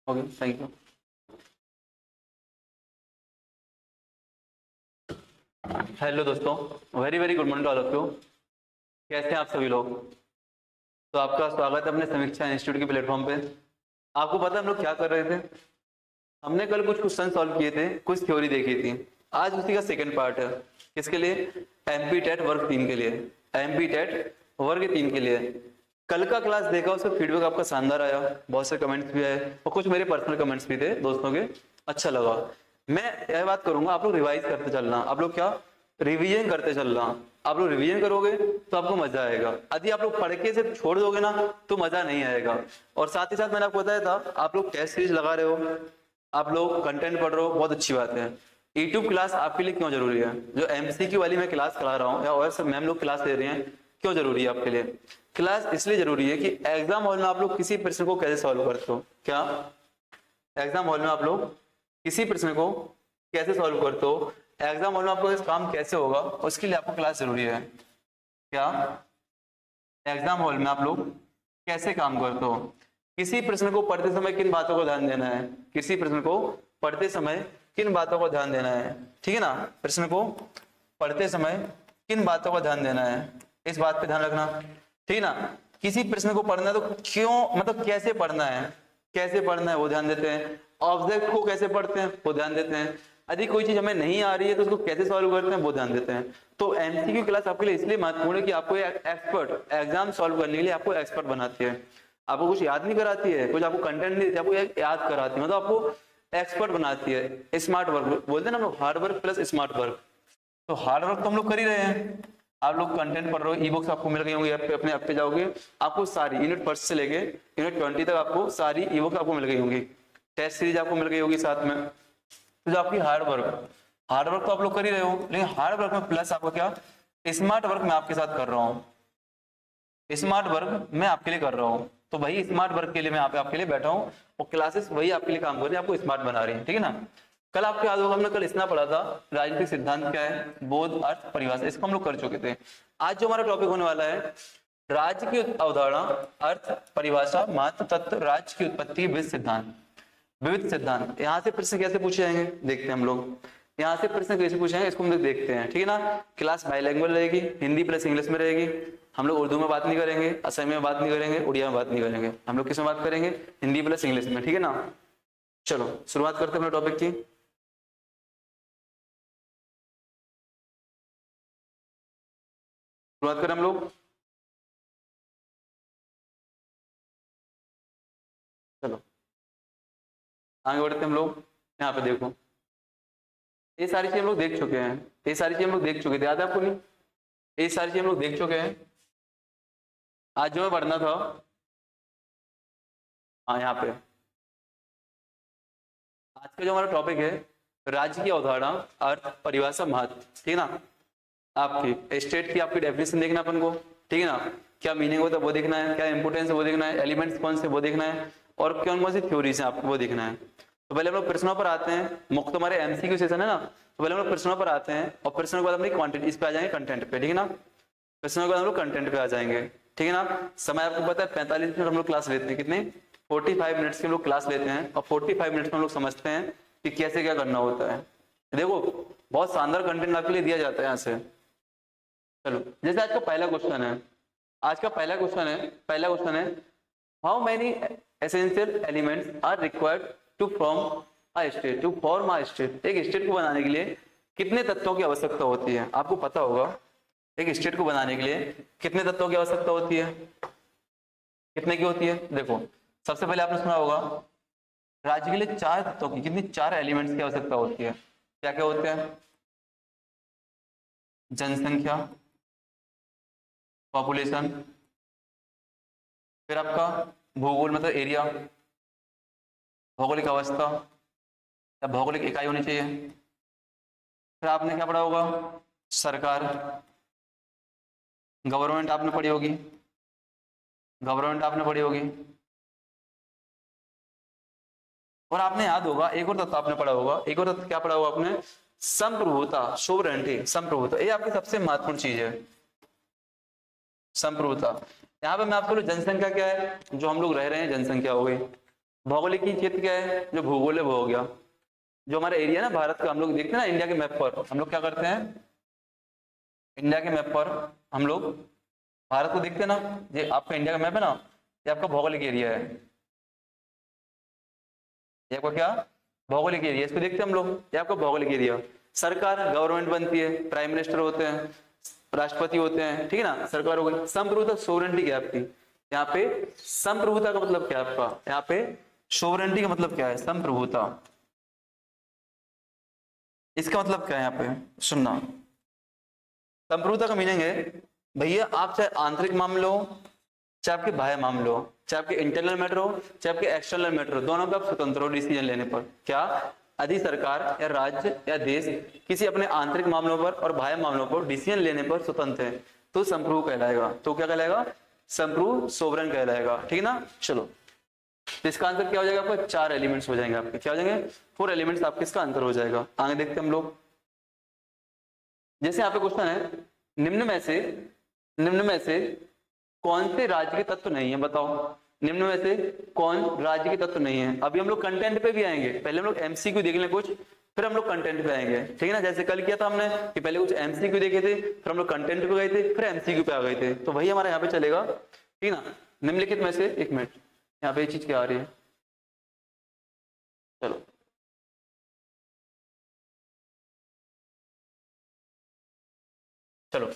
Okay, thank you. Hello दोस्तों, very very good morning to all of you. कैसे हैं आप सभी लोग? तो आपका स्वागत है अपने समीक्षा इंस्टीट्यूट के प्लेटफॉर्म पे। आपको पता है हम लोग क्या कर रहे थे? हमने कल कुछ क्वेश्चन सॉल्व किए थे, कुछ थ्योरी देखी थी। आज उसी का सेकंड पार्ट है। किसके लिए? एमपी टेट वर्ग 3 के लिए। एमपी टेट वर्ग 3 के लिए कल का क्लास देखा, उसका फीडबैक आपका शानदार आया, बहुत से कमेंट्स भी आए और कुछ मेरे पर्सनल कमेंट्स भी थे दोस्तों के। अच्छा लगा। मैं यह बात करूंगा, आप लोग रिवाइज करते चलना। आप लोग क्या रिवीजन करते चलना। आप लोग रिवीजन करोगे तो आपको मजा आएगा। यदि आप लोग पढ़ के सिर्फ छोड़ दोगे ना तो मजा नहीं आएगा। और साथ ही साथ मैंने आपको बताया था, आप लोग टेस्ट सीरीज लगा रहे हो, आप लोग कंटेंट पढ़ रहे हो, बहुत अच्छी बात है। यूट्यूब क्लास आपके लिए क्यों जरूरी है? जो एमसीक्यू वाली मैं क्लास करा रहा हूँ या और सब मैम लोग क्लास दे रहे हैं, क्यों जरूरी है आपके लिए? क्लास इसलिए जरूरी है कि एग्जाम हॉल में आप लोग किसी प्रश्न को कैसे सॉल्व करते हो। क्या एग्जाम हॉल में आप लोग किसी प्रश्न को कैसे सॉल्व करते हो, एग्जाम हॉल में आपको इस काम कैसे होगा, उसके लिए आपको क्लास जरूरी है। क्या एग्जाम हॉल में आप लोग कैसे काम करते हो, किसी प्रश्न को पढ़ते समय किन बातों को ध्यान देना है, किसी प्रश्न को पढ़ते समय किन बातों को ध्यान देना है, ठीक है ना? प्रश्न को पढ़ते समय किन बातों का ध्यान देना है, इस बात पे ध्यान रखना, ठीक है ना? किसी प्रश्न को पढ़ना है तो क्यों, मतलब कैसे पढ़ना है, कैसे पढ़ना है वो ध्यान देते हैं। ऑब्जेक्ट को कैसे पढ़ते हैं वो ध्यान देते हैं। यदि कोई चीज हमें नहीं आ रही है तो उसको कैसे सॉल्व करते हैं वो ध्यान देते हैं। तो एमसीक्यू क्लास आपके लिए इसलिए महत्वपूर्ण है कि आपको एक्सपर्ट एग्जाम सॉल्व करने के लिए आपको एक्सपर्ट बनाती है। आपको कुछ याद नहीं कराती है, कुछ आपको कंटेंट नहीं देती, आपको याद कराती है, मतलब आपको एक्सपर्ट बनाती है। स्मार्ट वर्क बोलते हैं ना हम लोग, hard work plus smart work. तो हार्ड वर्क तो हम लोग कर ही रहे हैं। आप लोग कंटेंट पढ़ रहे हो, ई बुक्स आपको मिल गई होंगी ऐप पे, अपने ऐप पे जाओगे आपको सारी यूनिट 1 से लेके यूनिट 20 तक आपको सारी ई बुक्स आपको मिल गई होंगी। टेस्ट सीरीज आपको मिल गई होगी साथ में। तो जो आपकी हार्ड वर्क तो आप लोग कर ही रहे हो, लेकिन हार्ड वर्क में प्लस आपको क्या, स्मार्ट वर्क मैं आपके साथ कर रहा हूँ। स्मार्ट वर्क मैं आपके लिए कर रहा हूँ। तो वही स्मार्ट वर्क के लिए मैं यहाँ पे आपके लिए बैठा हूँ और क्लासेस वही आपके लिए काम कर रही है, आपको स्मार्ट बना रही है, ठीक है ना? कल आपको याद होगा हमने कल इतना पढ़ा था, राजनीतिक सिद्धांत क्या है, बोध, अर्थ, परिभाषा, इसको हम लोग कर चुके थे। आज जो हमारा टॉपिक होने वाला है, राज्य की अवधारणा, अर्थ, परिभाषा, महत्व, तत्व, राज्य की उत्पत्ति, विविध सिद्धांत। विविध सिद्धांत, यहाँ से प्रश्न कैसे पूछे जाएंगे देखते हैं हम लोग। यहाँ से प्रश्न कैसे पूछे जाएंगे इसको हम लोग देखते हैं, ठीक है ना? क्लास बाइलैंग्वेज रहेगी, हिंदी प्लस इंग्लिश में रहेगी। हम लोग उर्दू में बात नहीं करेंगे, असमी में बात नहीं करेंगे, उड़िया में बात नहीं करेंगे, हम लोग किस में बात करेंगे? हिंदी प्लस इंग्लिश में, ठीक है ना? चलो शुरुआत करते हैं अपने टॉपिक की। शुरुआत करें हम लोग। चलो आगे बढ़ते हैं हम लोग। यहाँ पे देखो, ये सारी चीजें हम लोग देख चुके हैं, ये सारी चीजें हम लोग देख चुके थे, याद है आपको नहीं? ये सारी चीजें हम लोग देख चुके हैं। आज जो मैं पढ़ना था, हाँ यहाँ पे आज का जो हमारा टॉपिक है, राज्य की अवधारणा, अर्थ, परिभाषा, महत्व, ठीक है ना? आपकी स्टेट की आपकी डेफिनेशन देखना अपन को, ठीक है ना? क्या मीनिंग होता है वो देखना है, क्या इंपोर्टेंस है वो देखना है, एलिमेंट्स कौन से वो देखना है, और कौन कौन सी थ्योरीज हैं आपको वो देखना है। तो पहले हम लोग प्रश्नों पर आते हैं, मुख्य हमारे एमसीक्यू सेशन है ना, तो पहले हम लोग प्रश्नों पर आते हैं और प्रश्नों के बाद हम क्वांटिटी इस पे आ जाएंगे, कंटेंट पे, ठीक है ना? प्रश्नों के बाद हम लोग कंटेंट पे आ जाएंगे, ठीक है ना? समय आपको पता है 45 मिनट हम लोग क्लास लेते हैं, कितने? 45 मिनट्स की हम लोग क्लास लेते हैं और 45 मिनट्स में हम लोग समझते हैं कि कैसे क्या करना होता है। देखो बहुत शानदार कंटेंट आपके लिए दिया जाता है यहाँ से। चलो जैसे आज का पहला क्वेश्चन है, आज का पहला क्वेश्चन है how many essential elements are required to form a state. एक स्टेट को बनाने के लिए कितने तत्वों की आवश्यकता होती है? आपको पता होगा एक स्टेट को बनाने के लिए कितने तत्वों की आवश्यकता होती है, कितने की होती है? देखो सबसे पहले आपने सुना होगा राज्य के लिए 4 तत्वों की, कितनी? 4 एलिमेंट्स की आवश्यकता होती है। क्या क्या होते हैं? जनसंख्या, पॉपुलेशन, फिर आपका भूगोल मतलब एरिया, भौगोलिक अवस्था या भौगोलिक इकाई होनी चाहिए। फिर आपने क्या पढ़ा होगा? सरकार, गवर्नमेंट आपने पढ़ी होगी, और आपने याद होगा एक और तत्व आपने पढ़ा होगा, एक और तत्व क्या पढ़ा होगा आपने? संप्रभुता, सोवरेंटी, संप्रभुता। ये आपकी सबसे महत्वपूर्ण चीज है, संप्रभुता। यहाँ पे मैं आपको जनसंख्या क्या है, जो हम लोग रह रहे हैं, जनसंख्या हो गई। भौगोलिक क्षेत्र क्या है, जो भूगोल है वो हो गया। जो हमारा एरिया ना भारत का, हम लोग देखते हैं ना इंडिया के मैप पर, हम लोग क्या करते हैं, इंडिया के मैप पर हम लोग भारत को देखते हैं ना, ये आपका इंडिया का मैप है ना, ये आपका भौगोलिक एरिया है, ये आपका क्या, भौगोलिक एरिया, इसको देखते हैं हम लोग, ये आपका भौगोलिक एरिया। सरकार, गवर्नमेंट बनती है, प्राइम मिनिस्टर होते हैं, राष्ट्रपति होते हैं, ठीक है ना, सरकार हो गई। संप्रभुता, सोवरेंटी क्या है आपकी, यहाँ पे संप्रभुता का मतलब क्या है आपका, यहाँ पे सोवरेंटी का मतलब क्या है, संप्रभुता, इसका मतलब क्या है यहाँ पे सुनना। संप्रभुता का मीनिंग है भैया, आप चाहे आंतरिक मामले हो, चाहे आपके बाह्य मामले हो, चाहे आपके इंटरनल मैटर हो, चाहे आपके एक्सटर्नल मैटर हो, दोनों पे आप स्वतंत्र हो डिसीजन लेने पर। क्या यदि सरकार या राज्य या देश किसी अपने आंतरिक मामलों पर और बाह्य मामलों पर डिसीजन लेने पर स्वतंत्र है तो संप्रभु कहलाएगा। तो क्या कहलाएगा, संप्रभु, सोवरेन कहलाएगा, ठीक है ना। चलो, तो इसका आंसर क्या हो जाएगा आपका, 4 एलिमेंट्स हो जाएंगे आपके, क्या हो जाएंगे, 4 एलिमेंट्स आपके, इसका आंसर हो जाएगा। आगे देखते हैं हम लोग। जैसे यहाँ पे क्वेश्चन है, निम्न में से कौन से राज्य के तत्व नहीं है, बताओ, निम्न में से कौन राज्य के तत्व नहीं है। अभी हम लोग कंटेंट पे भी आएंगे, पहले हम लोग एमसीक्यू देख लें कुछ, फिर हम लोग कंटेंट पे आएंगे, ठीक है ना। जैसे कल किया था हमने कि पहले कुछ एमसीक्यू देखे थे, फिर हम लोग कंटेंट पे गए थे, फिर एमसीक्यू पे आ गए थे, तो वही हमारा यहाँ पे चलेगा, ठीक है ना। निम्नलिखित में से, एक मिनट, यहाँ पे ये चीज क्या आ रही है, चलो, चलो,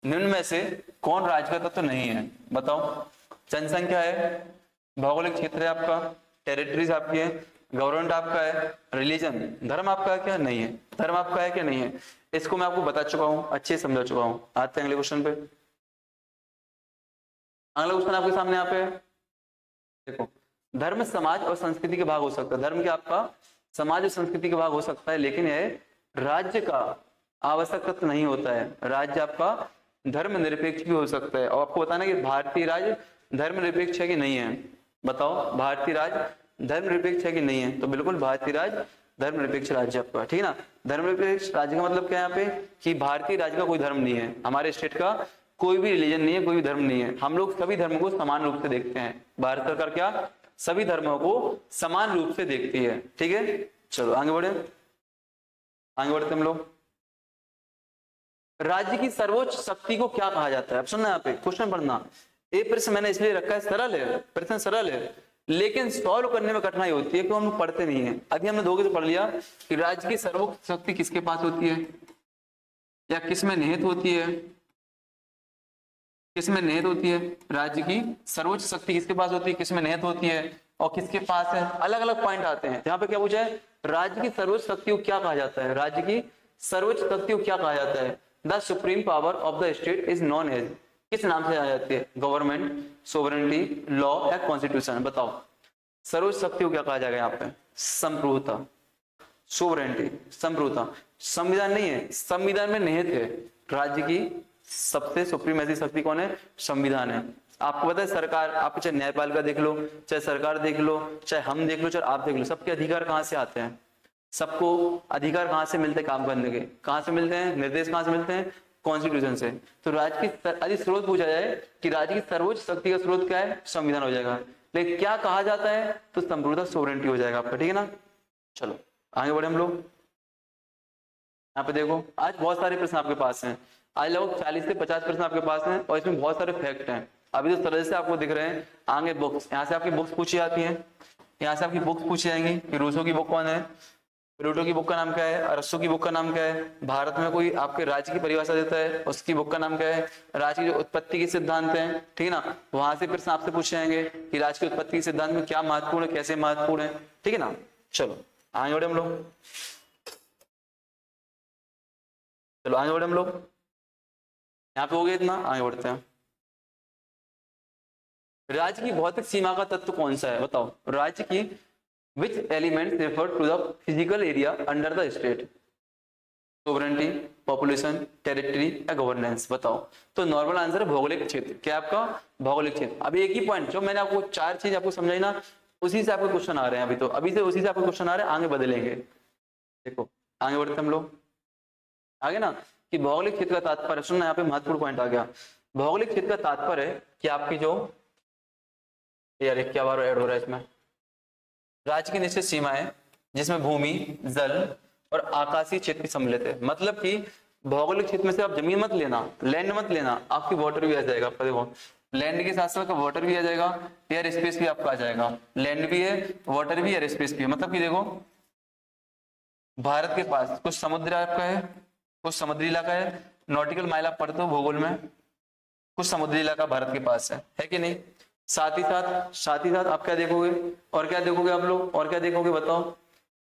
निम्न में से कौन राज्य का तत्व नहीं है, बताओ। जनसंख्या है, भौगोलिक क्षेत्र है आपका, टेरिटरीज आपकी है, गवर्नमेंट आपका है, रिलीजन, धर्म आपका है क्या, नहीं है, धर्म आपका है क्या, नहीं है। इसको मैं आपको बता चुका हूं, अच्छे से समझा चुका हूं। आते हैं अगले क्वेश्चन पे। अगला क्वेश्चन आपके सामने यहाँ पे है, देखो, धर्म समाज और संस्कृति के भाग हो सकता है। धर्म क्या आपका समाज और संस्कृति के भाग हो सकता है, लेकिन यह राज्य का आवश्यक तत्व नहीं होता है। राज्य आपका धर्मनिरपेक्ष भी हो सकता है। और आपको बताना कि भारतीय राज्य धर्मनिरपेक्ष है कि नहीं है, बताओ, भारतीय राज्य धर्मनिरपेक्ष है कि नहीं है। तो बिल्कुल भारतीय राज्य धर्मनिरपेक्ष राज्य आपका, ठीक है ना। धर्मनिरपेक्ष राज्य का मतलब क्या है यहाँ पे, कि भारतीय राज्य का कोई धर्म नहीं है, हमारे स्टेट का कोई भी रिलीजन नहीं है, कोई भी धर्म नहीं है। हम लोग सभी धर्मों को समान रूप से देखते हैं। भारत सरकार क्या सभी धर्मों को समान रूप से देखती है, ठीक है। चलो आगे बढ़े, आगे बढ़ते हम लोग। राज्य की सर्वोच्च शक्ति को क्या कहा जाता है, अब सुनना यहाँ पे क्वेश्चन पढ़ना। ये प्रश्न मैंने इसलिए रखा है, सरल है प्रश्न, सरल है, लेकिन सॉल्व करने में कठिनाई होती है क्योंकि हम लोग पढ़ते नहीं है। अभी हमने दो पढ़ लिया कि राज्य की सर्वोच्च शक्ति किसके पास होती है, या किसमें निहित होती है, किसमें निहित होती है। राज्य की सर्वोच्च शक्ति किसके पास होती है, किसमें निहित होती है, और किसके पास है। अलग अलग पॉइंट आते हैं। यहाँ पे क्या पूछा है, राज्य की सर्वोच्च शक्ति को क्या कहा जाता है, राज्य की सर्वोच्च शक्ति को क्या कहा जाता है। The supreme power of the state is known as, किस नाम से जानी जाती है, गवर्नमेंट, सोवरेनिटी, लॉ या कॉन्स्टिट्यूशन। बताओ सर्वोच्च शक्ति को क्या कहा जाएगा यहाँ पे, संप्रभुता, सोवरेनिटी, संप्रभुता। संविधान नहीं है, संविधान में निहित है। राज्य की सबसे सुप्रीम ऐसी शक्ति कौन है, संविधान है। आपको पता है सरकार, आप चाहे न्यायपालिका देख लो, चाहे सरकार देख लो, चाहे हम देख लो, चाहे आप देख लो, सबके अधिकार कहाँ से आते हैं, सबको अधिकार कहाँ से मिलते हैं काम करने के, कहाँ से मिलते हैं, निर्देश कहाँ से मिलते हैं, कॉन्स्टिट्यूशन से। तो राज्य की यदि स्रोत पूछा जाए कि राज्य की सर्वोच्च शक्ति का स्रोत क्या है, संविधान हो जाएगा। लेकिन क्या कहा जाता है, तो संप्रभुता, सोवरेनिटी हो जाएगा आपका, ठीक है ना। चलो आगे बढ़े हम लोग। यहाँ पे देखो, आज बहुत सारे प्रश्न आपके पास हैं, आज लगभग 40 से 50 प्रश्न आपके पास हैं, और इसमें बहुत सारे फैक्ट हैं। अभी तो तरह से आपको दिख रहे हैं, आगे बुक्स, यहाँ से आपकी बुक्स पूछी जाती हैं, यहाँ से आपकी बुक्स पूछी जाएंगी कि रूसो की बुक कौन है, प्लूटो की बुक का नाम क्या है, अरस्तु की बुक का नाम क्या है, भारत में कोई आपके राज्य की परिभाषा देता है उसकी बुक का नाम क्या है, राज्य की जो उत्पत्ति के सिद्धांत हैं, ठीक है ना, वहां से प्रश्न आपसे पूछे जाएंगे कि राज्य की उत्पत्ति के सिद्धांत में क्या महत्वपूर्ण है, कैसे महत्वपूर्ण है, ठीक है ना। चलो आगे बढ़े हम लोग, चलो आगे बढ़े हम लोग। यहाँ पे हो गया इतना, आगे बढ़ते हैं। राज्य की भौतिक सीमा का तत्व कौन सा है, बताओ। राज्य की which element refer to the physical area under the state, sovereignty, population, territory या गवर्नेंस, बताओ। तो नॉर्मल आंसर है भौगोलिक क्षेत्र। क्या आपका भौगोलिक क्षेत्र। अभी एक ही पॉइंट, जो मैंने आपको 4 चीज आपको समझाई ना, उसी से आपको क्वेश्चन आ रहे हैं। अभी तो अभी से उसी से आपको क्वेश्चन आ रहे हैं, आगे बदलेंगे। देखो आगे बढ़ते हम लोग, आगे ना, कि भौगोलिक क्षेत्र का तात्पर्य, सुनना, यहाँ पे महत्वपूर्ण पॉइंट आ गया। भौगोलिक क्षेत्र का तात्पर्य है कि आपकी जो, यार क्या बार ऐड हो रहा है इसमें, राज्य की निश्चित सीमाएं जिसमें भूमि, जल और आकाशीय क्षेत्र सम्मिलित है। मतलब कि भौगोलिक क्षेत्र में से आप जमीन मत लेना, लैंड मत लेना, आपकी वाटर भी आ जाएगा। आपका देखो लैंड के साथ साथ वाटर भी आ जाएगा, एयर स्पेस भी आपका आ जाएगा। लैंड भी है, वाटर भी, एयर स्पेस भी है। मतलब कि देखो भारत के पास कुछ समुद्र आपका है, कुछ समुद्री इलाका है, नॉटिकल माइल आप पढ़ते हो भूगोल में, कुछ समुद्री इलाका भारत के पास है कि नहीं। साथ ही साथ आप क्या देखोगे, और क्या देखोगे आप लोग, और क्या देखोगे बताओ,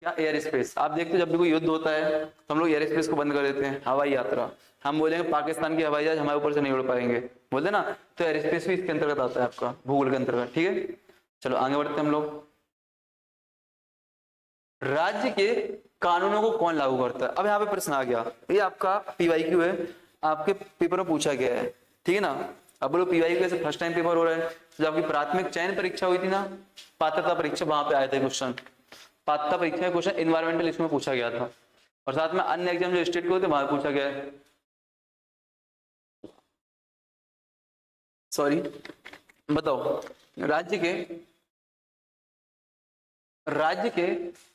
क्या एयर स्पेस। आप देखते हो जब भी कोई युद्ध होता है तो हम लोग एयर स्पेस को बंद कर देते हैं, हवाई यात्रा। हम बोलेंगे पाकिस्तान की हवाई जहाज हमारे ऊपर से नहीं उड़ पाएंगे, बोलते ना, तो एयर स्पेस भी इसके अंतर्गत आता है आपका, भूगोल के अंतर्गत। ठीक है, चलो आगे बढ़ते हैं हम लोग। राज्य के कानूनों को कौन लागू करता है। अब यहाँ पे प्रश्न आ गया, ये आपका पीवाईक्यू है, आपके पेपर में पूछा गया है, ठीक है ना। अब बोलो पीवाईक्यू कैसे फर्स्ट टाइम पेपर हो रहा है, जब आपकी प्राथमिक चयन परीक्षा हुई थी ना, पात्रता परीक्षा, वहां पे आए थे क्वेश्चन। पात्रता परीक्षा क्वेश्चन इन्वायरमेंटल इसमें पूछा गया था, और साथ में अन्य एग्जाम जो स्टेट के होते वहां पूछा गया है। सॉरी, बताओ राज्य के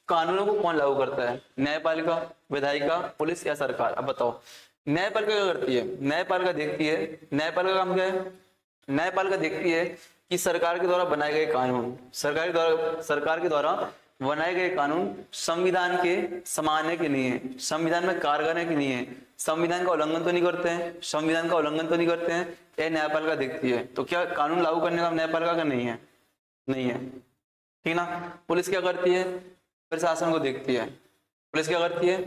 कानूनों को कौन लागू करता है, न्यायपालिका, विधायिका, पुलिस या सरकार। अब बताओ न्यायपालिका क्या करती है, न्यायपालिका देखती है, न्यायपालिका का काम क्या है, न्यायपालिका देखती है कि सरकार के द्वारा बनाए गए कानून, सरकार के द्वारा बनाए गए कानून संविधान के समान है कि नहीं है, संविधान में कारगर है कि नहीं है, संविधान का उल्लंघन तो नहीं करते हैं, संविधान का उल्लंघन तो नहीं करते हैं, यह न्यायपालिका देखती है। तो क्या कानून लागू करने का न्यायपालिका का नहीं है, नहीं है, ठीक ना। पुलिस क्या करती है, प्रशासन को देखती है, पुलिस क्या करती है,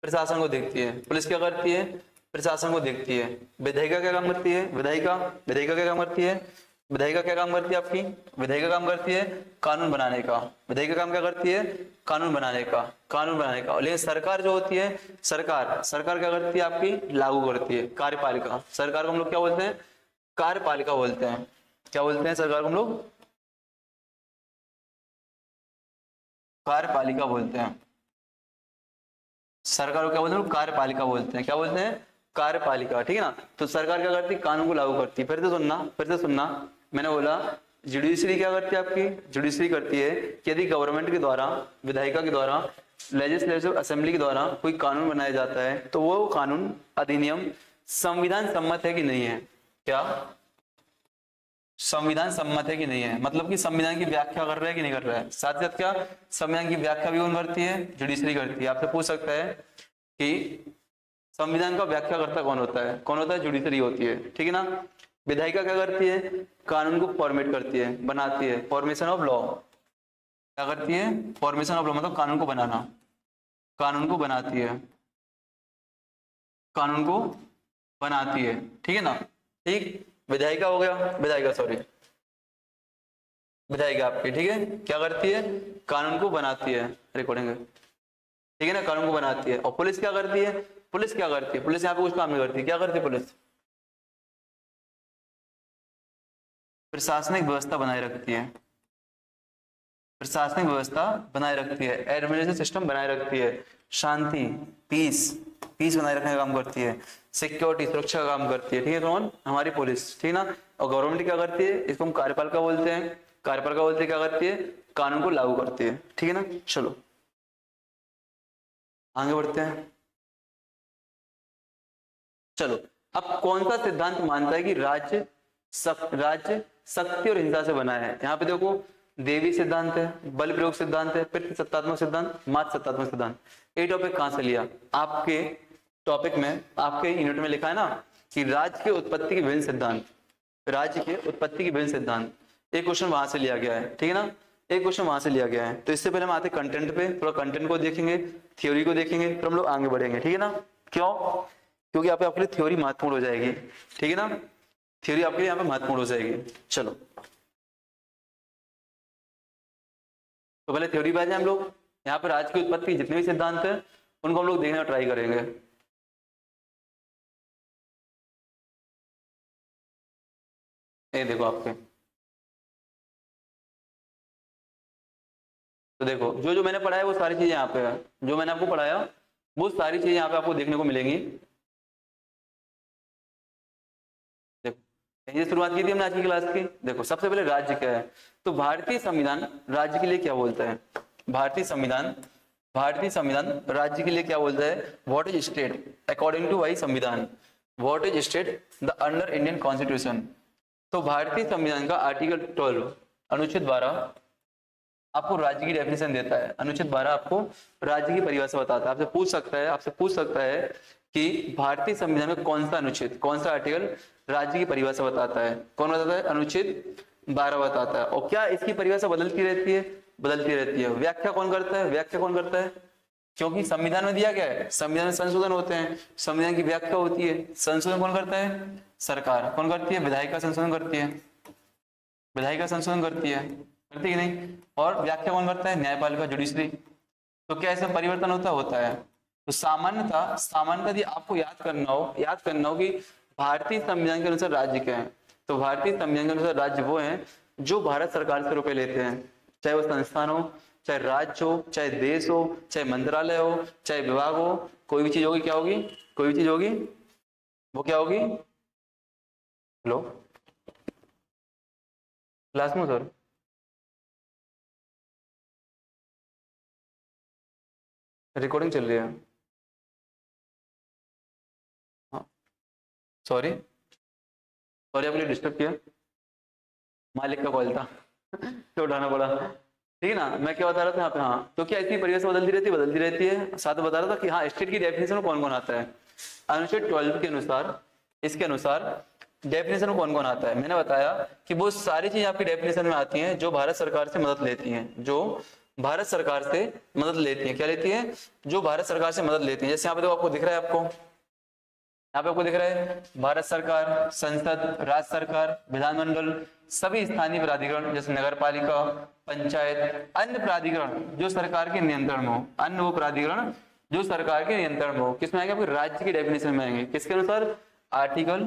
प्रशासन को देखती है, पुलिस क्या करती है, प्रशासन को देखती है। विधायिका क्या काम करती है, विधायिका क्या काम करती है, विधायिका क्या काम करती है आपकी, विधायिका काम करती है कानून बनाने का, विधायिका काम क्या करती है, कानून बनाने का। लेकिन सरकार जो होती है, सरकार क्या करती है आपकी, लागू करती है, कार्यपालिका। सरकार को हम लोग क्या बोलते हैं, कार्यपालिका बोलते हैं। क्या बोलते हैं सरकार को हम लोग, कार्यपालिका बोलते हैं। सरकार को क्या बोलते हैं, कार्यपालिका बोलते हैं। क्या बोलते हैं, कार्यपालिका, ठीक है ना। तो सरकार क्या करती है, कानून को लागू करती है। फिर से सुनना, मैंने बोला जुडिशरी क्या करती है आपकी, जुडिशरी करती है कि यदि गवर्नमेंट के द्वारा, विधायिका के द्वारा, लेजिस्लेटिव असेंबली के द्वारा कोई कानून बनाया जाता है तो वो कानून, अधिनियम संविधान सम्मत है कि नहीं है। क्या संविधान सम्मत है कि नहीं है, मतलब कि संविधान की व्याख्या कर रहा है कि नहीं कर रहा है। साथ साथ क्या संविधान की व्याख्या भी कौन करती है, जुडिशरी करती है। आपसे पूछ सकता है कि संविधान का व्याख्याकर्ता कौन होता है, जुडिशरी होती है, ठीक है ना। विधायिका क्या करती है, कानून को फॉर्मेट करती है, बनाती है, फॉर्मेशन ऑफ लॉ। क्या करती है, फॉर्मेशन ऑफ लॉ, मतलब कानून को बनाना, कानून को बनाती है, कानून को बनाती है, ठीक है ना। ठीक, विधायिका हो गया, विधायिका आपकी, ठीक है, क्या करती है, कानून को बनाती है, रिकॉर्डिंग, ठीक है ना, कानून को बनाती है। और पुलिस क्या करती है, पुलिस यहाँ पे कुछ काम नहीं करती। क्या करती है पुलिस, प्रशासनिक व्यवस्था बनाए रखती है, प्रशासनिक व्यवस्था बनाए रखती है, एडमिनिस्ट्रेटिव सिस्टम बनाए रखती है, शांति, पीस बनाए रखने का काम करती है, सिक्योरिटी, सुरक्षा का काम करती है, ठीक है। कौन, हमारी पुलिस, ठीक है ना। और गवर्नमेंट क्या करती है, इसको हम कार्यपालिका बोलते हैं। कार्यपालिका बोलते हैं, क्या करती है, कानून को लागू करती है, ठीक है ना। चलो आगे बढ़ते हैं। चलो, अब कौन सा सिद्धांत मानता है कि राज्य शक्ति और हिंसा से बना है। यहाँ पे देखो देवी सिद्धांत है, बल प्रयोग सिद्धांत है, फिर सत्तात्मक सिद्धांत, मात्र सत्तात्मक सिद्धांत। ये टॉपिक कहां से लिया, आपके टॉपिक में, आपके यूनिट में लिखा है ना कि राज्य के उत्पत्ति के विभिन्न सिद्धांत, राज्य के उत्पत्ति के विभिन्न सिद्धांत। एक क्वेश्चन वहां से लिया गया है, ठीक है ना, एक क्वेश्चन वहां से लिया गया है। तो इससे पहले हम आते कंटेंट पे, थोड़ा कंटेंट को देखेंगे, थ्योरी को देखेंगे, फिर हम लोग आगे बढ़ेंगे, ठीक है ना। क्यों, क्योंकि यहाँ पे आपके लिए थ्योरी महत्वपूर्ण हो जाएगी, ठीक है ना, थ्योरी आपके लिए यहाँ पे महत्वपूर्ण हो जाएगी। चलो तो पहले थ्योरी पे आ जाए हम लोग। यहाँ पर राज्य की उत्पत्ति के जितने भी सिद्धांत हैं उनको हम लोग देखने का ट्राई करेंगे। ये देखो आपके, तो देखो जो जो मैंने पढ़ाया वो सारी चीजें यहाँ पे है, जो मैंने आपको पढ़ाया वो सारी चीजें यहाँ पे आपको देखने को मिलेंगी। देखो कहीं से शुरुआत की थी हमने आज की क्लास की। देखो सबसे पहले राज्य क्या है, तो भारतीय संविधान राज्य के लिए क्या बोलता है, भारतीय संविधान राज्य के लिए क्या बोलता है, what is state according to वही संविधान, what is state the under Indian constitution. तो भारतीय संविधान का आर्टिकल 12 अनुच्छेद 12 आपको राज्य की डेफिनेशन देता है, अनुच्छेद 12 आपको राज्य की परिभाषा बताता है। आपसे पूछ सकता है कि भारतीय संविधान में कौन सा अनुच्छेद, कौन सा आर्टिकल राज्य की परिभाषा बताता है, कौन बताता है, अनुच्छेद 12 बताता है। और क्या इसकी परिभाषा बदलती रहती है, बदलती रहती है। व्याख्या कौन करता है, व्याख्या कौन करता है, क्योंकि संविधान में दिया गया है, संविधान में संशोधन होते हैं, संविधान की व्याख्या होती है, संशोधन कौन करता है, सरकार कौन करती है, विधायिका संशोधन करती है, विधायिका संशोधन करती है, करती है कि नहीं। और व्याख्या कौन करता है, न्यायपालिका जुडिशरी। तो क्या इसमें परिवर्तन होता है। तो सामान्यतः यदि आपको याद करना हो कि भारतीय संविधान के अनुसार राज्य क्या है, तो भारतीय संविधान के अनुसार राज्य वो हैं जो भारत सरकार से रुपए लेते हैं, चाहे वो संस्थान हो, चाहे राज्य हो, चाहे देश हो, चाहे मंत्रालय हो, चाहे विभाग हो, कोई भी चीज होगी, क्या होगी, कोई भी चीज होगी, वो क्या होगी, हेलो क्लास में सर, रिकॉर्डिंग चल रही है, हाँ सॉरी आपने डिस्टर्ब किया, मालिक का कॉल था तो उठाना पड़ा, ठीक है ना। मैं क्या बता रहा था यहाँ पे, हाँ तो क्या इसकी परिभाषा बदलती रहती है। साथ में बता रहा था कि हाँ स्टेट की डेफिनेशन में कौन कौन आता है, अनुच्छेद 12 के अनुसार, इसके अनुसार डेफिनेशन में कौन कौन आता है। मैंने बताया कि वो सारी चीज आपकी डेफिनेशन में आती हैं जो भारत सरकार से मदद लेती हैं, जो भारत सरकार से मदद लेती है, क्या लेती है, जो भारत सरकार से मदद लेती है। जैसे यहाँ पे तो आपको दिख रहा है, यहाँ पे आपको दिख रहा है भारत सरकार, संसद, राज्य सरकार, विधानमंडल, सभी स्थानीय प्राधिकरण जैसे नगर पालिका, पंचायत, अन्य प्राधिकरण जो सरकार के नियंत्रण में हो, अन्य वो प्राधिकरण जो सरकार के नियंत्रण में हो, किसमें आएंगे, आपके राज्य की डेफिनेशन में आएंगे, किसके अनुसार, आर्टिकल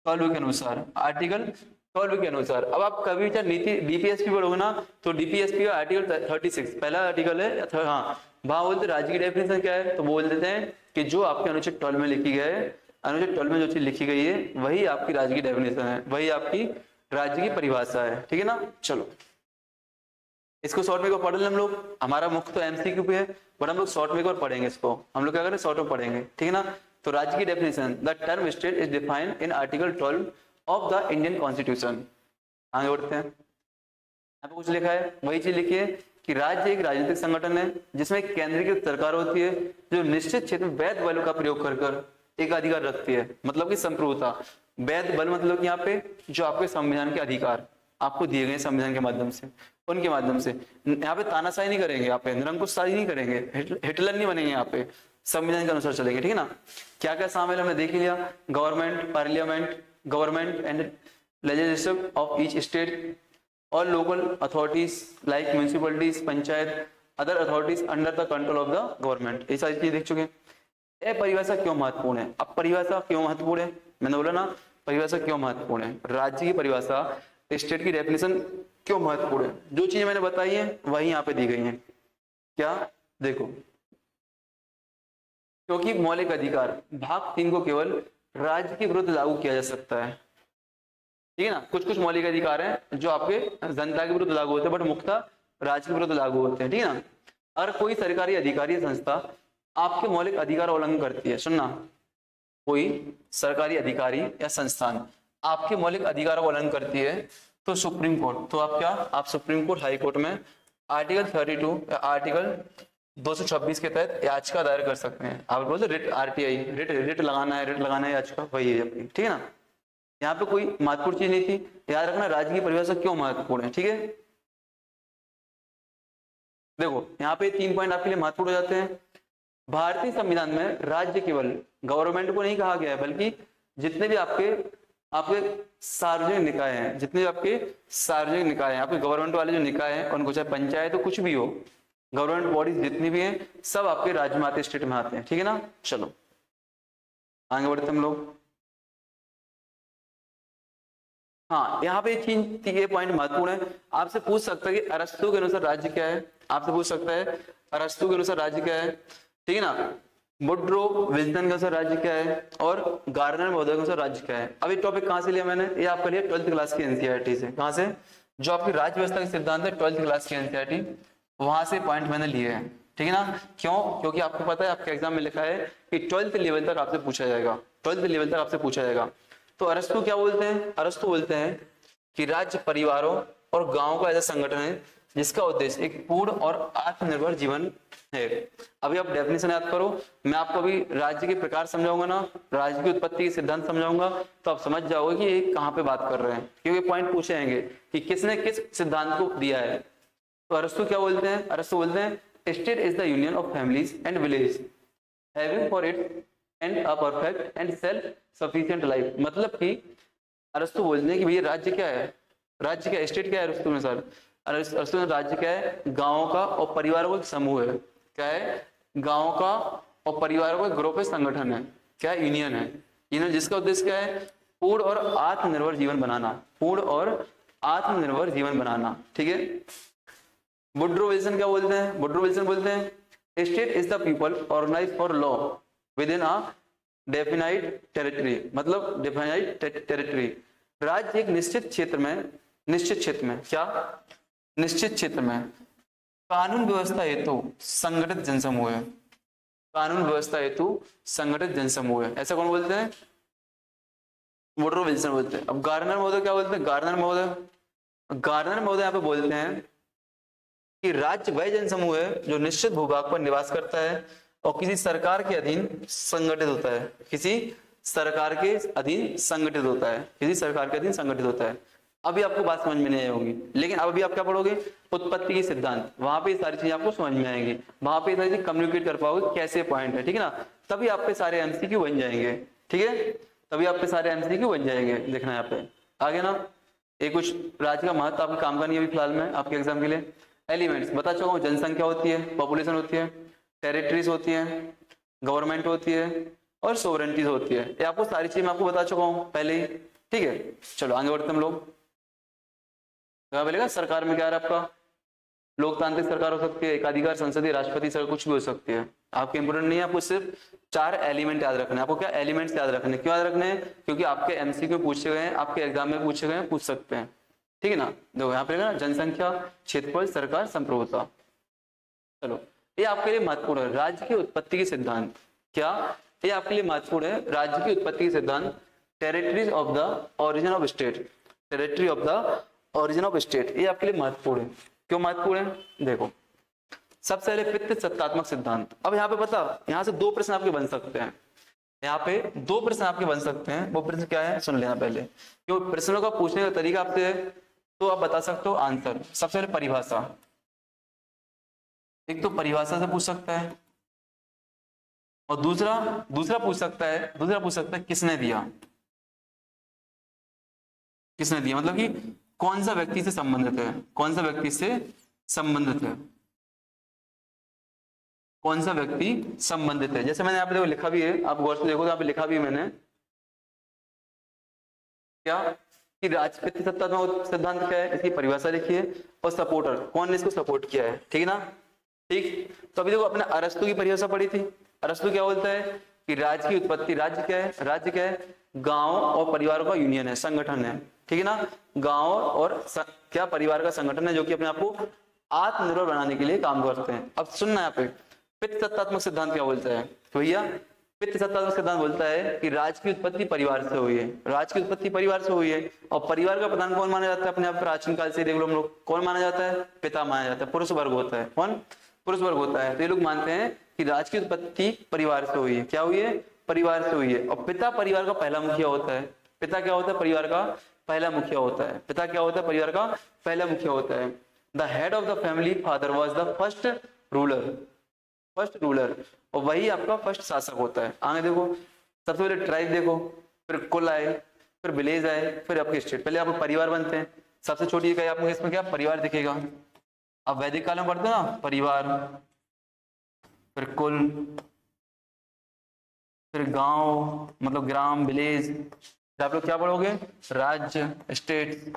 12 के अनुसार, आर्टिकल 12 के अनुसार। अब आप कभी चाहे नीति डीपीएसपी पढ़ोगे ना, तो डीपीएसपी का आर्टिकल 36 पहला आर्टिकल है, हाँ वहां बोलते राज्य की डेफिनेशन क्या है, तो बोल देते हैं कि जो आपके अनुच्छेद 12 में लिखी गई है, अनुच्छेद 12 में जो चीज लिखी गई है वही आपकी राज्य की डेफिनेशन है, वही आपकी राज्य की परिभाषा है, ठीक है ना। चलो इसको शॉर्ट में पढ़ लें हम लोग, हमारा मुख्य तो एमसीक्यू पे है, बट हम लोग शॉर्ट में पढ़ेंगे इसको, हम लोग क्या करें, शॉर्ट में पढ़ेंगे, ठीक है ना। तो राज्य की definition, the term state is defined in article 12 of the Indian constitution. आगे बढ़ते हैं, यहाँ पे कुछ लिखा है, वही चीज लिखी है कि राज्य एक राजनीतिक संगठन है जिसमें केंद्रीकृत सरकार होती है जो निश्चित क्षेत्र में वैध बल का प्रयोग कर एक अधिकार रखती है, मतलब कि संप्रभुता। वैध बल मतलब कि यहाँ पे जो आपके संविधान के अधिकार आपको दिए गए संविधान के माध्यम से, उनके माध्यम से, यहाँ पे तानाशाही नहीं करेंगे, यहाँ पे निरंकुशशाही नहीं करेंगे, हिटलर नहीं बनेंगे, यहाँ पे संविधान के अनुसार चलेंगे, ठीक है ना। क्या क्या शामिल हमने देख लिया, government, parliament, government and legislative of each state और local authorities like municipalities, panchayat, other authorities under the control of the government, ये सारी चीजें देख चुके हैं। ये परिभाषा क्यों महत्वपूर्ण है, अब परिभाषा क्यों महत्वपूर्ण है, मैंने बोला ना परिभाषा क्यों महत्वपूर्ण है, राज्य की परिभाषा, स्टेट की डेफिनेशन क्यों महत्वपूर्ण है। जो चीजें मैंने बताई है वही यहाँ पे दी गई है, क्या देखो, क्योंकि मौलिक अधिकार भाग 3 को केवल राज्य के विरुद्ध लागू किया जा सकता है, ठीक है ना। कुछ कुछ मौलिक अधिकार हैं जो आपके जनता के विरुद्ध लागू होते हैं, बट मुख्यतः राज्य के विरुद्ध लागू होते हैं, ठीक है ना। अगर कोई सरकारी अधिकारी या संस्था आपके मौलिक अधिकार उल्लंघन करती है, सुनना, कोई सरकारी अधिकारी या संस्थान आपके मौलिक अधिकारों का उल्लंघन करती है, तो सुप्रीम कोर्ट, तो आप क्या, आप सुप्रीम कोर्ट, हाई कोर्ट में आर्टिकल 32 या आर्टिकल 226 के तहत याचिका दायर कर सकते हैं। आप बोलते रिट, आरटीआई, रिट लगाना है याचिका, वही है अपनी, ठीक है ना। यहाँ पे कोई महत्वपूर्ण चीज नहीं थी, याद रखना राज्य की परिभाषा क्यों महत्वपूर्ण है, ठीक है। देखो यहाँ पे 3 पॉइंट आपके लिए महत्वपूर्ण हो जाते हैं। भारतीय संविधान में राज्य केवल गवर्नमेंट को नहीं कहा गया है, बल्कि जितने भी आपके सार्वजनिक निकाय हैं, जितने भी आपके सार्वजनिक निकाय हैं, आपके गवर्नमेंट वाले जो निकाय हैं, उनको चाहे पंचायत हो कुछ भी हो, गवर्नमेंट बॉडीज जितनी भी हैं, सब आपके राज्य में आते, स्टेट में आते हैं, ठीक है ना। चलो आगे बढ़ते हम लोग। हाँ यहाँ पे चीज, ये पॉइंट महत्वपूर्ण है, आपसे पूछ सकता है कि अरस्तु के अनुसार राज्य क्या है, आपसे पूछ सकता है अरस्तु के अनुसार राज्य क्या है, ठीक है ना। वुड्रो विल्सन का सर राज्य क्या है और गार्डनर महोदय का सर राज्य क्या है। अब ये टॉपिक कहाँ से लिया मैंने, ये आपका लिया 12th क्लास की एनसीईआरटी से। कहाँ से, जो आपकी राज्य व्यवस्था के सिद्धांत है 12th क्लास की एनसीईआरटी, वहां से पॉइंट मैंने लिए हैं, ठीक है ना। क्यों, क्योंकि आपको पता है आपके एग्जाम में लिखा है कि 12th लेवल तक आपसे पूछा जाएगा, 12th लेवल तक आपसे पूछा जाएगा। तो अरस्तु क्या बोलते हैं, अरस्तु बोलते हैं कि राज्य परिवारों और गांवों का ऐसा संगठन है जिसका उद्देश्य एक पूर्ण और आत्मनिर्भर जीवन है। अभी आप डेफिनेशन याद करो, मैं आपको अभी राज्य के प्रकार समझाऊंगा ना, राज्य की उत्पत्ति के सिद्धांत समझाऊंगा, तो आप समझ जाओगे कि ये कहाँ पे बात कर रहे हैं, क्योंकि पॉइंट पूछे जाएंगे कि किसने किस सिद्धांत को दिया है। तो अरस्तु क्या बोलते हैं, अरस्तु बोलते हैं state is the union of families and village having for it and a perfect and self sufficient life. मतलब कि अरस्तु बोलते हैं कि भैया राज्य क्या है, राज्य क्या, स्टेट क्या है अरस्तु में सर, अरस्तु में राज्य क्या है, गांवों का और परिवारों का एक समूह है। क्या है, गांवों का और परिवारों का ग्रुप है, संगठन है, क्या यूनियन है, यूनियन जिसका उद्देश्य क्या है, पूर्ण और आत्मनिर्भर जीवन बनाना, पूर्ण और आत्मनिर्भर जीवन बनाना, ठीक है। वुड्रो विल्सन क्या बोलते हैं, वुड्रो विल्सन बोलते हैं state is the people organize for law within a definite territory. मतलब डेफिनाइट टेरिटरी, राज्य एक निश्चित क्षेत्र में, निश्चित क्षेत्र में, क्या निश्चित क्षेत्र में कानून व्यवस्था हेतु संगठित जनसमूह है, कानून व्यवस्था हेतु संगठित जनसमूह है। ऐसा कौन बोलते हैं, वुड्रो विल्सन बोलते हैं। अब गार्डनर महोदय क्या बोलते हैं, गार्डनर महोदय, गार्डनर महोदय यहाँ पे बोलते हैं कि राज्य वह जनसमूह है जो निश्चित भूभाग पर निवास करता है और किसी सरकार के अधीन संगठित होता है, किसी सरकार के अधीन संगठित होता है, किसी सरकार के अधीन संगठित होता है। अभी आपको बात समझ में नहीं आई होगी, लेकिन अब अभी आप क्या पढ़ोगे, उत्पत्ति के सिद्धांत, वहां पे सारी चीजें आपको समझ में आएंगी, वहां पे सारी चीज कम्युनिकेट कर पाओगे कैसे पॉइंट है, ठीक है ना। तभी आपके सारे एमसीक्यू बन जाएंगे, ठीक है, तभी आपके सारे एमसीक्यू बन जाएंगे। देखना यहाँ पे आगे ना, एक कुछ राज्य का महत्व आपके काम का नहीं है अभी फिलहाल में आपके एग्जाम के लिए। एलिमेंट्स बता चुका हूँ, जनसंख्या होती है, पॉपुलेशन होती है, टेरिटरीज होती है, गवर्नमेंट होती है और सोवरेंटीज होती है। ये आपको सारी चीज मैं आपको बता चुका हूँ पहले ही, ठीक है। चलो आगे बढ़ते हम लोग। क्या बोलेगा, सरकार में क्या है आपका, लोकतांत्रिक सरकार हो सकती है, एकाधिकार संसदीय, राष्ट्रपति सरकार, कुछ भी हो सकती है। आपके इंपोर्टेंट नहीं है, आपको सिर्फ 4 एलिमेंट याद रखने हैं। आपको क्या एलिमेंट्स याद रखने, क्यों याद रखने हैं, क्योंकि आपके एमसीक्यू पूछे गए हैं, आपके एग्जाम में पूछे गए हैं, पूछ सकते हैं, ठीक है ना। देखो यहाँ पे ना, जनसंख्या, क्षेत्रफल, सरकार, संप्रभुता। चलो ये आपके लिए महत्वपूर्ण है, राज्य की उत्पत्ति के सिद्धांत। क्या ये आपके लिए महत्वपूर्ण है, राज्य की उत्पत्ति के सिद्धांत, territories of the origin of state, territory of the origin of state, ये आपके लिए महत्वपूर्ण है। क्यों महत्वपूर्ण है, देखो सबसे पहले पित्त सत्तात्मक सिद्धांत। अब यहाँ पे पता, यहाँ से 2 प्रश्न आपके बन सकते हैं, यहाँ पे 2 प्रश्न आपके बन सकते हैं। वो प्रश्न क्या है सुन लेना पहले, क्यों प्रश्नों का पूछने का तरीका आपसे है तो आप बता सकते हो आंसर। सबसे पहले परिभाषा, एक तो परिभाषा से पूछ सकता है, और दूसरा पूछ सकता है किसने दिया, किसने दिया, मतलब कि कौन सा व्यक्ति से संबंधित है, कौन सा व्यक्ति से संबंधित है, कौन सा व्यक्ति संबंधित है। जैसे मैंने यहाँ पे देखो लिखा भी है, आप गौर से देखो तो यहाँ पे लिखा भी है मैंने, क्या कि राजपित सत्तात्मक सिद्धांत क्या है, इसकी परिभाषा लिखी है, और सपोर्टर कौन ने इसको सपोर्ट किया है, ठीक है ना। ठीक, तो अभी देखो अपने अरस्तु की परिभाषा पढ़ी थी। अरस्तु क्या बोलता है कि राज्य की उत्पत्ति, राज्य क्या है, राज्य क्या है, गांव और परिवारों का यूनियन है, संगठन है, ठीक है ना। गांव और क्या परिवार का संगठन है जो कि अपने आप को आत्मनिर्भर बनाने के लिए काम करते हैं। अब सुनना यहाँ पे पित्त सत्तात्मक सिद्धांत क्या बोलता है, तो भैया पित्त सत्तात्मक सिद्धांत बोलता है कि राज्य की उत्पत्ति परिवार से हुई है, राज्य की उत्पत्ति परिवार से हुई है, और परिवार का प्रधान कौन माना जाता है, अपने आप प्राचीन काल से देख लो हम लोग, कौन माना जाता है, पिता माना जाता है, पुरुष वर्ग होता है, कौन, पुरुष वर्ग होता है। तो ये लोग मानते हैं कि राज्य की उत्पत्ति परिवार से हुई है, क्या हुई है, परिवार से हुई है, और पिता परिवार का पहला मुखिया होता है। पिता क्या होता है, परिवार का पहला मुखिया होता है, पिता क्या होता है, परिवार का पहला मुखिया होता है। The head of the family father was the first ruler, first ruler, और वही आपका फर्स्ट शासक होता है। आगे देखो, सबसे पहले ट्राइब देखो, फिर कुल आए, फिर विलेज आए, फिर आपके स्टेट, पहले आपको परिवार बनते हैं। सबसे छोटी इकाई आपको इसमें क्या, परिवार दिखेगा। अब वैदिक काल में पढ़ते हैं ना, परिवार, फिर कुल, फिर गांव मतलब ग्राम, विलेज, आप लोग क्या पढ़ोगे, राज्य, स्टेट,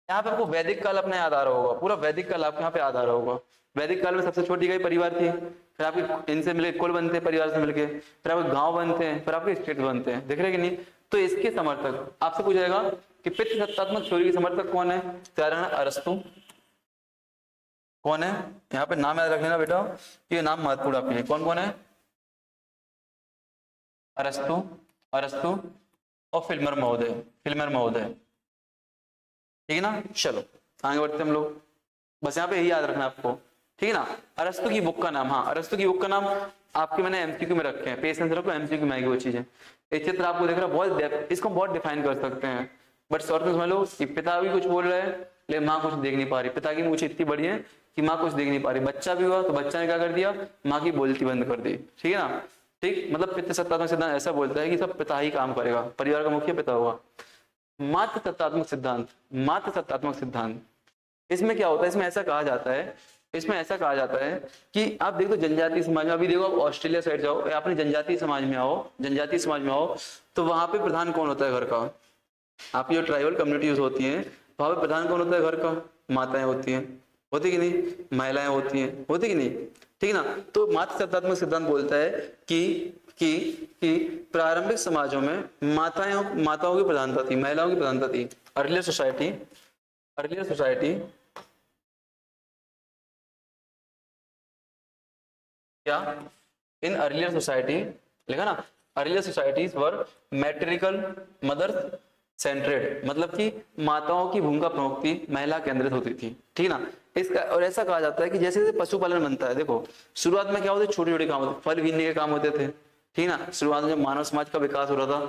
यहाँ पे आपको वैदिक काल अपने याद आ रहा होगा, पूरा वैदिक काल आपके यहाँ पे याद आ रहा होगा। वैदिक काल में सबसे छोटी गई परिवार थी, फिर आपके इनसे मिले कुल बनते हैं परिवार से मिलके, फिर आपके गांव बनते हैं, फिर आपके स्टेट बनते हैं, देख रहे कि नहीं। तो इसके समर्थक आपसे पूछा जाएगा कि पितृ सत्तात्मक थ्योरी के समर्थक कौन है, तैयार है अरस्तु। कौन है, यहाँ पे नाम याद रख लेना बेटा, ये नाम महत्वपूर्ण आपके लिए। कौन कौन है, अरस्तु, अरस्तु और फिल्मर महोदय, फिल्मर महोदय, ठीक है ना। चलो आगे बढ़ते हम लोग, बस यहाँ पे यही याद रखना आपको, ठीक है ना। अरस्तु की बुक का नाम, हाँ अरस्तु की बुक का नाम आपके मैंने एमसीक्यू में रखे हैं, पेशेंस रखो, एमसीक्यू में आएगी वो चीजें। एक चित्र आपको देख रहा है, बहुत इसको बहुत डिफाइन कर सकते हैं, बट शॉर्ट में समझ लो कि पिता भी कुछ बोल रहा है लेकिन माँ कुछ देख नहीं पा रही, पिता की मूंछ इतनी बड़ी है कि माँ कुछ देख नहीं पा रही। बच्चा भी हुआ तो बच्चा ने क्या कर दिया, माँ की बोलती बंद कर दी, ठीक है ना। ठीक, मतलब पितृ सत्तात्मक सिद्धांत ऐसा बोलता है कि सब पिता ही काम करेगा, परिवार का मुखिया पिता होगा। मातृ सत्तात्मक सिद्धांत, मातृ सत्तात्मक सिद्धांत, इसमें क्या होता है, इसमें ऐसा कहा जाता है, इसमें ऐसा कहा जाता है कि आप देखो जनजातीय समाज में, अभी देखो आप ऑस्ट्रेलिया साइड जाओ या अपने जनजातीय समाज में आओ, जनजातीय समाज में आओ, तो वहां पे प्रधान कौन होता है घर का, आपकी जो ट्राइबल कम्युनिटीज होती हैं वहां पे प्रधान कौन होता है घर का, माताएं होती हैं, होती कि नहीं, महिलाएं होती हैं, होती कि नहीं, ठीक है ना। तो मातृ सत्तात्मक सिद्धांत बोलता है कि प्रारंभिक समाजों में माताओं की प्रधानता थी, महिलाओं की प्रधानता थी। अर्लियर सोसाइटी क्या, इन अर्लियर सोसाइटी लिखा ना, अर्लियर सोसाइटीज वर मैट्रिकल मदर सेंट्रेड, मतलब कि माताओं की भूमिका प्रमुख थी, महिला केंद्रित होती थी, ठीक है ना। इसका और ऐसा कहा जाता है कि जैसे जैसे पशुपालन बनता है, देखो शुरुआत में क्या होते, छोटे छोटे काम होते, फल बीनने के काम होते थे, ठीक है ना। शुरुआत में जब मानव समाज का विकास हो रहा था,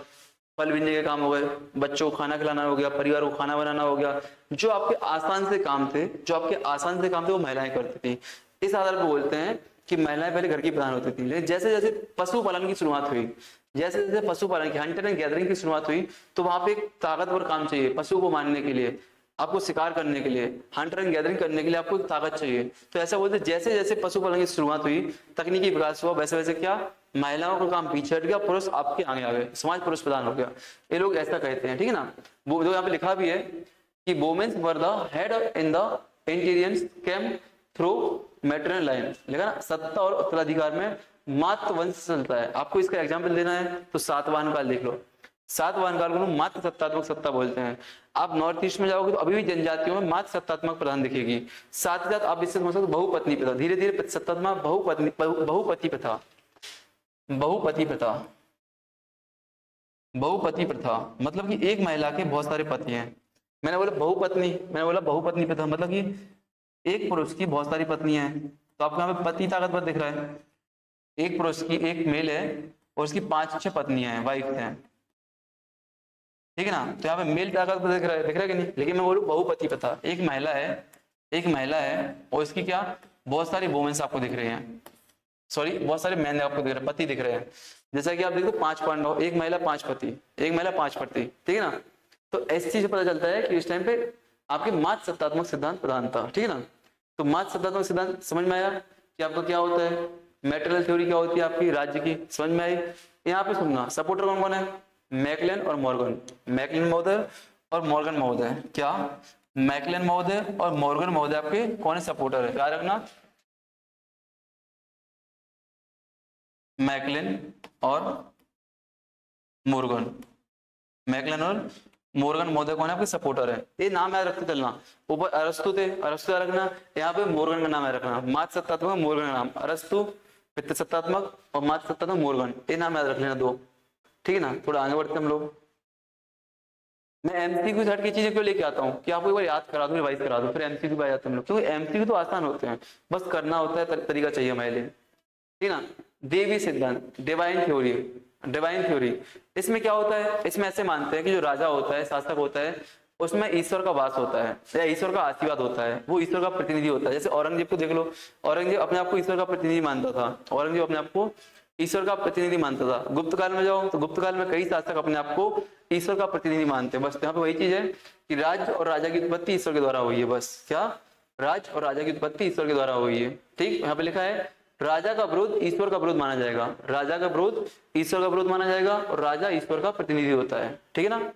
फल बीनने के काम हो गए, बच्चों को खाना खिलाना हो गया, परिवार को खाना बनाना हो गया, जो आपके आसान से काम थे, जो आपके आसान से काम थे वो महिलाएं करती थी। इस आधार पर बोलते हैं कि महिलाएं पहले घर की प्रधान होती थी, लेकिन जैसे जैसे पशुपालन की शुरुआत हुई, जैसे जैसे पशुपालन की हंटर एंड गैदरिंग की शुरुआत हुई, तो वहां पे एक ताकतवर काम चाहिए, पशु को मारने के लिए, आपको शिकार करने के लिए, हंटर एंड गैदरिंग करने के लिए आपको एक ताकत चाहिए। तो ऐसा बोलते जैसे जैसे पशुपालन की शुरुआत हुई, तकनीकी विकास हुआ, वैसे वैसे क्या महिलाओं का काम पीछे हट गया, पुरुष आपके आगे आ गए, समाज पुरुष प्रधान हो गया, ये लोग ऐसा कहते हैं, ठीक है ना। वो जो यहाँ पे लिखा भी है कि women's were the head in the inheritance came through maternal line, लिखा ना, सत्ता और उत्तराधिकार में मातृ वंश चलता है। आपको इसका एग्जाम्पल देना है तो सातवाहन काल देख लो, सातवाहन काल को मातृ सत्तात्मक सत्ता बोलते हैं। आप नॉर्थ ईस्ट में जाओगे तो अभी भी जनजातियों में मातृ सत्तात्मक प्रधान दिखेगी। साथ ही साथ आप इससे समझ सकते बहुपत्नी प्रथा, धीरे धीरे सत्तात्मक बहुपति प्रथा, बहुपति प्रथा, बहुपति प्रथा मतलब कि एक महिला के बहुत सारे पति हैं। मैंने बोला बहुपत्नी प्रथा मतलब कि एक पुरुष की बहुत सारी पत्नियां हैं। तो आपको यहाँ पे पति ताकतवर दिख रहा है, एक पुरुष की एक मेल है और उसकी 5-6 पत्नियां हैं, वाइफ हैं, ठीक है ना। तो यहाँ पे मेल ताकतवर दिख रहा है कि नहीं। लेकिन मैं बोलूँ बहुपति प्रथा, एक महिला है और इसकी क्या बहुत सारी वुमेन्स आपको दिख रहे हैं, सॉरी बहुत सारे मैन आपको दिख रहे हैं, पति दिख रहे हैं। जैसा कि आप देखो 5 पांडव, एक महिला 5 पति, एक महिला 5 पति, ठीक है ना। तो ऐसी चीज पता चलता है कि इस टाइम पे आपके मातृ सत्तात्मक सिद्धांत प्रधान था, ठीक है ना। तो मातृ सत्तात्मक सिद्धांत समझ में आया कि आपको क्या होता है, मैटरनल थ्योरी क्या होती है आपकी राज्य की, समझ में आई। यहाँ पे सुनना सपोर्टर कौन कौन है, मैकलेन और मॉर्गन, मैकलेन महोदय और मॉर्गन महोदय, क्या मैकलेन महोदय और मॉर्गन महोदय आपके कौन है सपोर्टर है, याद रखना मैकलेन और मॉर्गन, मैकलेन और मॉर्गन महोदय कौन है आपके सपोर्टर है। ये नाम याद रखते चलना, ऊपर अरस्तु थे, अरस्तु याद रखना, यहाँ पे मॉर्गन का नाम याद रखना, मातृ सत्तात्मक मॉर्गन का नाम, अरस्तु पितृ सत्तात्मक और मातृ सत्तात्मक मॉर्गन, ये नाम याद रख लेना 2, ठीक है ना। थोड़ा आगे बढ़ते हम लोग। मैं एमसीक्यू हट की चीजें क्यों लेके आता हूँ कि आपको एक बार याद करा दूं, रिवाइज करा दूं, फिर एमसीक्यू पे आ जाते हैं हम लोग, क्योंकि एमसीक्यू तो आसान होते हैं, बस करना होता है, तरीका चाहिए हमारे लिए, ठीक है ना। देवी सिद्धांत, डिवाइन थ्योरी, डिवाइन थ्योरी, इसमें क्या होता है, इसमें ऐसे मानते हैं कि जो राजा होता है, शासक होता है, उसमें ईश्वर का वास होता है या ईश्वर का आशीर्वाद होता है, वो ईश्वर का प्रतिनिधि होता है। जैसे औरंगजेब को देख लो, औरंगजेब अपने आप को ईश्वर का प्रतिनिधि मानता था, औरंगजेब अपने आप को ईश्वर का प्रतिनिधि मानता था। गुप्त काल में जाओ तो गुप्त काल में कई शासक अपने आप को ईश्वर का प्रतिनिधि मानते हैं। बस यहाँ पे वही चीज है कि राज्य और राजा की उत्पत्ति ईश्वर के द्वारा हुई है, बस क्या राज्य और राजा की उत्पत्ति ईश्वर के द्वारा हुई है, ठीक। यहाँ पे लिखा है राजा का विरोध ईश्वर का विरोध माना जाएगा, राजा का विरोध ईश्वर का विरोध माना जाएगा और राजा ईश्वर का प्रतिनिधि होता है, ठीक है ना।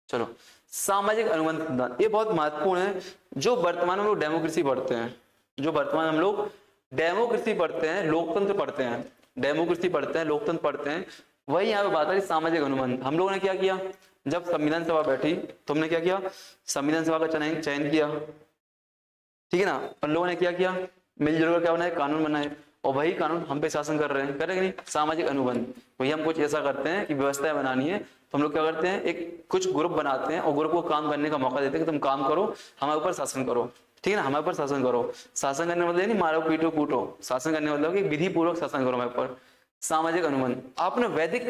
चलो सामाजिक अनुबंध सिद्धांत, ये बहुत महत्वपूर्ण है। जो वर्तमान में हम लोग डेमोक्रेसी पढ़ते हैं, जो वर्तमान हम लोग डेमोक्रेसी पढ़ते हैं, लोकतंत्र पढ़ते हैं, डेमोक्रेसी पढ़ते हैं, लोकतंत्र पढ़ते हैं, वही यहाँ पे बात है सामाजिक अनुबंध। हम लोगों ने क्या किया, जब संविधान सभा बैठी तो हमने क्या किया, संविधान सभा का चयन किया, ठीक है ना। और लोगों ने क्या किया, मिलजुल कर क्या बनाए, कानून बनाए, और वही कानून हम पे शासन कर रहे हैं, करेंगे नहीं, सामाजिक अनुबंध। वही हम कुछ ऐसा करते हैं कि व्यवस्थाएं बनानी है, तो हम लोग क्या करते हैं, एक कुछ ग्रुप बनाते हैं और ग्रुप को काम करने का मौका देते हैं कि तुम काम करो, हमारे ऊपर शासन करो, ठीक है ना, हमारे ऊपर शासन करो। शासन करने मतलब नहीं मारो पीटो कूटो, शासन करने मतलब कि विधि पूर्वक शासन करो हमारे ऊपर, सामाजिक अनुबंध। आपने वैदिक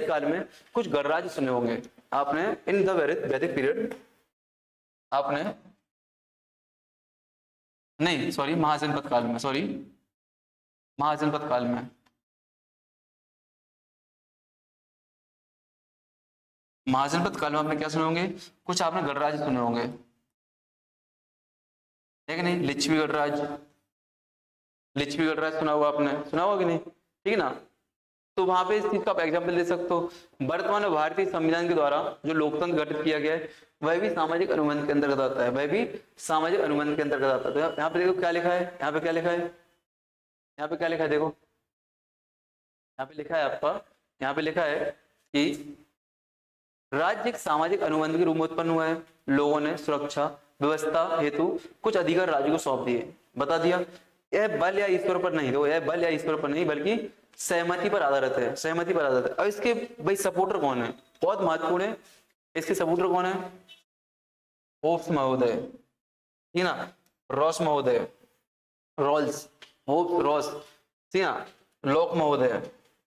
काल में कुछ गणराज्य सुने होंगे आपने, इन द वैदिक पीरियड आपने, नहीं सॉरी, महाजनपद काल में, सॉरी महाजनपद काल में, महाजनपद काल में आपने क्या सुने होंगे, कुछ आपने गणराज्य सुने होंगे, है कि नहीं, लिच्छवी गणराज्य, लिच्छवी गणराज्य सुना होगा आपने, सुना होगा कि नहीं, ठीक है ना। तो वहां पे इस चीज का आप एग्जाम्पल दे सकते हो। वर्तमान में भारतीय संविधान के द्वारा जो लोकतंत्र गठित किया गया है, वह भी सामाजिक अनुबंध के अंतर्गत आता है, वह भी सामाजिक अनुबंध के अंतर्गत आता है। तो यहाँ पे देखो क्या लिखा है, यहाँ पे क्या लिखा है, यहाँ पे क्या लिखा है, देखो यहाँ पे लिखा है आपका, यहाँ पे लिखा है कि राज्य एक सामाजिक अनुबंध के रूप में उत्पन्न हुआ है, लोगों ने सुरक्षा व्यवस्था हेतु कुछ अधिकार राज्य को सौंप दिए, बता दिया। यह बल या ईश्वर पर नहीं, यह बल या ईश्वर पर नहीं बल्कि सहमति पर आधारित है, सहमति पर आधारित है। और इसके भाई सपोर्टर कौन है, बहुत महत्वपूर्ण है, इसके सपोर्टर कौन है, होप्स महोदय, ठीक है ना, रॉस महोदय, रॉल्स, होप्स रॉस, ठीक है ना, लॉक महोदय,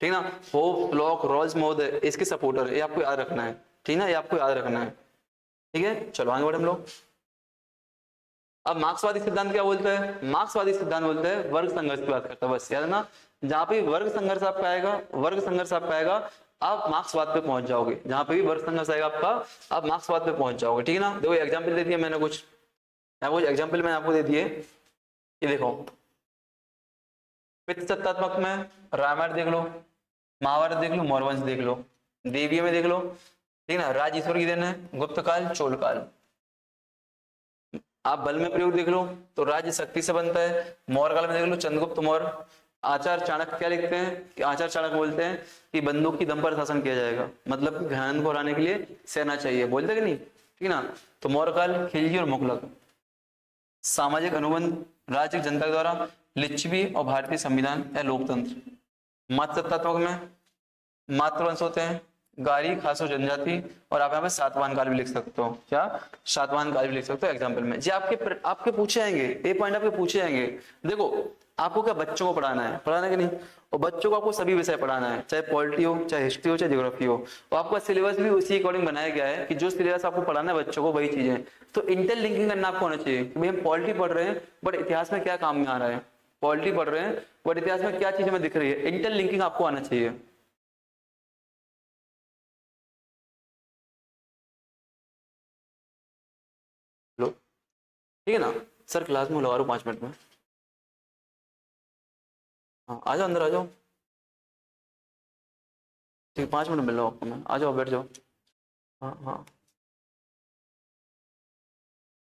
ठीक है ना, होप लॉक रॉल्स महोदय इसके सपोर्टर है, ये आपको याद रखना है, ठीक है ना, ये आपको याद रखना है, ठीक है। चलो आगे बढ़े हम लोग। अब मार्क्सवादी सिद्धांत क्या बोलता है, मार्क्सवादी सिद्धांत बोलता है वर्ग संघर्ष की बात करता है, बस याद ना, जहां पे वर्ग संघर्ष आपका आएगा, वर्ग संघर्ष आपका आएगा, आप मार्क्सवाद पे पहुंच जाओगे, जहां पे भी वर्ग संघर्ष आएगा आपका, आप मार्क्सवाद पे पहुंच जाओगे, ठीक है ना। देखो एग्जाम्पल दे दिया मैंने, कुछ यहाँ कुछ एग्जाम्पल मैंने आपको दे दिए, ये देखो, पितृसत्तात्मक में रामायण देख लो, महाभारत देख लो, मौर्यवंश देख लो, देवीय में देख लो, ठीक है ना, राज ईश्वर की देन है, गुप्त काल, चोल काल। आप बल में प्रयोग देख लो तो राज्य शक्ति से बनता है, मौर्य काल में देख लो चंद्रगुप्त मौर्य। आचार्य चाणक्य क्या लिखते हैं कि आचार्य चाणक्य बोलते हैं कि बंदूक की दम पर शासन किया जाएगा, मतलब घमंड को हराने के लिए सेना चाहिए, बोलते कि नहीं, ठीक है ना। तो मौर्य काल खिलजी और मुगलक। सामाजिक अनुबंध राज्य जनता के द्वारा, लिच्छवी और भारतीय संविधान या लोकतंत्र। मातृसत्तात्मक में मातृवंश होते हैं, गारी खासो जनजाति, और आप यहाँ पे सातवाहन काल भी लिख सकते हो, क्या सातवाहन काल भी लिख सकते हो एग्जाम्पल में। जी आपके पूछे जाएंगे, ये पॉइंट आपके पूछे जाएंगे। देखो आपको क्या बच्चों को पढ़ाना है कि नहीं, और बच्चों को आपको सभी विषय पढ़ाना है, चाहे पॉलिटी हो, चाहे हिस्ट्री हो, चाहे ज्योग्राफी हो, और आपका सिलेबस भी उसी अकॉर्डिंग बनाया गया है कि जो सिलेबस आपको पढ़ाना है बच्चों को वही चीजें। तो इंटरलिंकिंग करना आपको होना चाहिए कि भाई हम पॉलिटी पढ़ रहे हैं बट इतिहास में क्या काम में आ रहा है, पॉलिटी पढ़ रहे हैं बट इतिहास में क्या चीज हमें दिख रही है, इंटरलिंकिंग आपको आना चाहिए। लो ठीक है ना, सर क्लास में लगा रहा हूँ 5 मिनट में, हाँ आ जाओ अंदर आ जाओ, ठीक 5 मिनट मिल रहा हूँ आपको मैं, आ जाओ बैठ जाओ, हाँ हाँ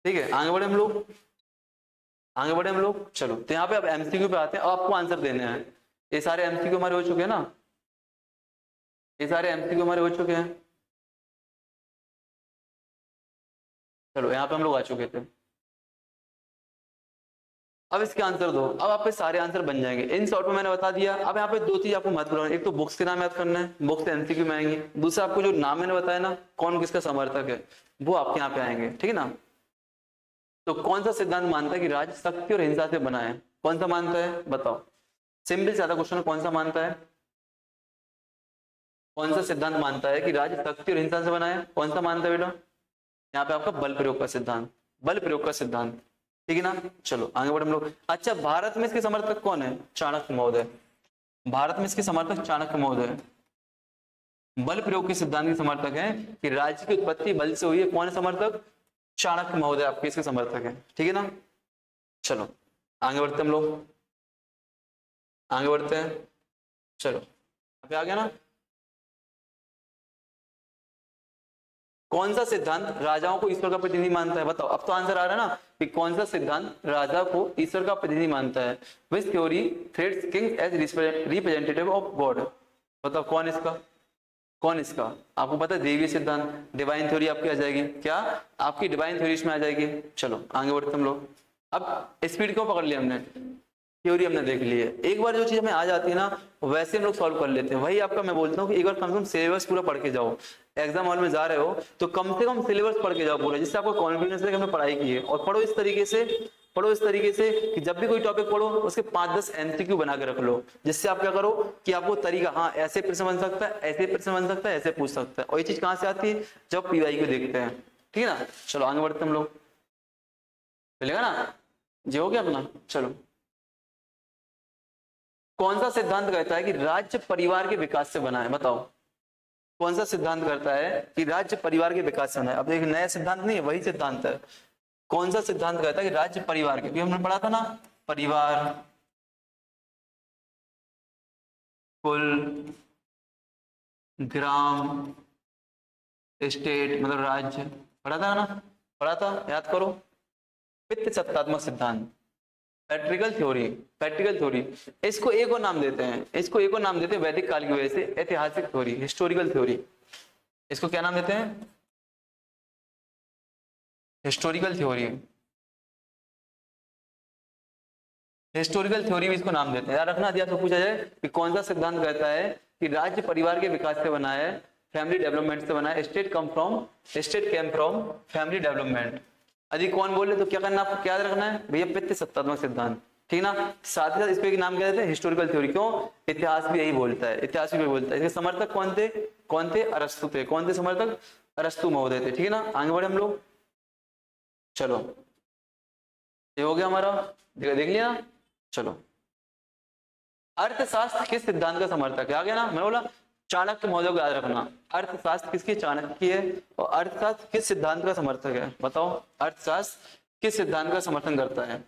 ठीक है। आगे बढ़े हम लोग, चलो तो यहाँ पे अब एमसीक्यू पे आते हैं, अब आपको आंसर देने हैं। ये सारे एमसीक्यू हमारे हो चुके हैं ना, ये सारे एमसीक्यू हमारे हो चुके हैं, चलो यहाँ पे हम लोग आ चुके थे। अब इसके आंसर दो, अब आप पे सारे आंसर बन जाएंगे इन शॉर्ट में, मैंने बता दिया। अब यहाँ पे दो चीज आपको महत्वपूर्ण, एक तो बुक्स के नाम याद करना है, बुक्स एमसीक्यू में आएंगे, दूसरा आपको जो नाम मैंने बताया ना कौन किसका समर्थक है वो आपके यहाँ पे आएंगे, ठीक है ना। तो कौन सा सिद्धांत मानता है कि राज्य शक्ति और हिंसा से बना है, कौन सा मानता है बताओ, सिंपल ज्यादा क्वेश्चन है, कौन सा मानता है, कौन सा सिद्धांत मानता है कि राज्य शक्ति और हिंसा से बना है, कौन सा मानता है बेटा, यहाँ पे आपका बल प्रयोग का सिद्धांत, बल प्रयोग का सिद्धांत, ठीक है ना। चलो आगे बढ़े हम लोग। अच्छा भारत में इसके समर्थक कौन है, चाणक्य महोदय, भारत में इसके समर्थक चाणक्य महोदय बल प्रयोग के सिद्धांत के समर्थक हैं कि राज्य की उत्पत्ति बल से हुई है, कौन है समर्थक, चाणक्य महोदय आपके इसके समर्थक हैं, ठीक है ना। चलो आगे बढ़ते हम लोग, आगे बढ़ते हैं, चलो अभी आ गया ना। कौन सा सिद्धांत राजाओं को ईश्वर का प्रतिनिधि मानता है? बताओ, अब तो आंसर आ रहा है ना कि कौन सा सिद्धांत राजा को ईश्वर का प्रतिनिधि मानता है? Which theory treats king as representative of God? बताओ कौन इसका, कौन इसका? आपको पता है देवी सिद्धांत, डिवाइन थ्योरी आपकी आ जाएगी। क्या आपकी डिवाइन थ्योरी इसमें आ जाएगी? चलो आगे बढ़ते हम लोग। अब स्पीड क्यों पकड़ लिया हमने? थ्योरी हमने देख ली है। एक बार जो चीज हमें आ जाती है ना वैसे हम लोग सॉल्व कर लेते हैं। वही आपका मैं बोलता हूँ कि एक बार कम से कम सिलेबस पूरा पढ़ के जाओ। एग्जाम हॉल में जा रहे हो तो कम से कम सिलेबस पढ़ के जाओ पूरा, जिससे आपको कॉन्फिडेंस है कि हमने पढ़ाई की है। और पढ़ो इस तरीके से, पढ़ो इस तरीके से कि जब भी कोई टॉपिक पढ़ो उसके 5-10 एमसीक्यू बना के रख लो, जिससे आप क्या करो कि आपको तरीका, हाँ ऐसे प्रश्न बन सकता है, ऐसे प्रश्न बन सकता है, ऐसे पूछ सकता है। और ये चीज कहाँ से आती है? जब पीवाई को देखते हैं। ठीक है ना? चलो आगे बढ़ते हम लोग, चलेगा ना? जो हो गया अपना। चलो, कौन सा सिद्धांत कहता है कि राज्य परिवार के विकास से बना है? बताओ कौन सा सिद्धांत कहता है कि राज्य परिवार के विकास से बना है? अब एक नया सिद्धांत नहीं है, वही सिद्धांत है। कौन सा सिद्धांत कहता है कि राज्य परिवार के, हमने पढ़ा था ना, परिवार, कुल, ग्राम, स्टेट मतलब राज्य, पढ़ा था ना? पढ़ा था, याद करो। पितृ सत्तात्मक सिद्धांत, पैट्रिकल थ्योरी, पैट्रिकल थ्योरी। इसको एक और नाम देते हैं, इसको एक और नाम देते हैं वैदिक काल की वजह से, ऐतिहासिक थ्योरी, हिस्टोरिकल थ्योरी। इसको क्या नाम देते हैं? Historical theory. हिस्टोरिकल थ्योरी भी इसको नाम देते हैं। याद रखना, यदि आपको पूछा जाए कि कौन सा सिद्धांत कहता है कि राज्य परिवार के विकास से बना है, फैमिली डेवलपमेंट से बना है, state came from family development. यदि कौन बोले तो क्या करना, आपको क्या याद रखना है भैया? पितृ सत्तात्मक सिद्धांत। ठीक ना? साथ ही साथ इस पे नाम क्या देते हैं? Historical theory. क्यों? इतिहास भी यही बोलता है, इतिहास भी यही बोलता है। इसके समर्थक कौन थे? कौन थे? अरस्तु थे। कौन थे समर्थक? अरस्तु महोदय थे। ठीक है ना? आगे बढ़े हम लोग। चलो, ये हो गया हमारा, देख लिया। चलो, अर्थशास्त्र किस सिद्धांत का समर्थक है? आ गया ना? मैं बोला चाणक्य महोदय को याद रखना। अर्थशास्त्र किसकी? चाणक्य की है। और अर्थशास्त्र किस सिद्धांत का समर्थक है? बताओ, अर्थशास्त्र किस सिद्धांत का समर्थन करता है?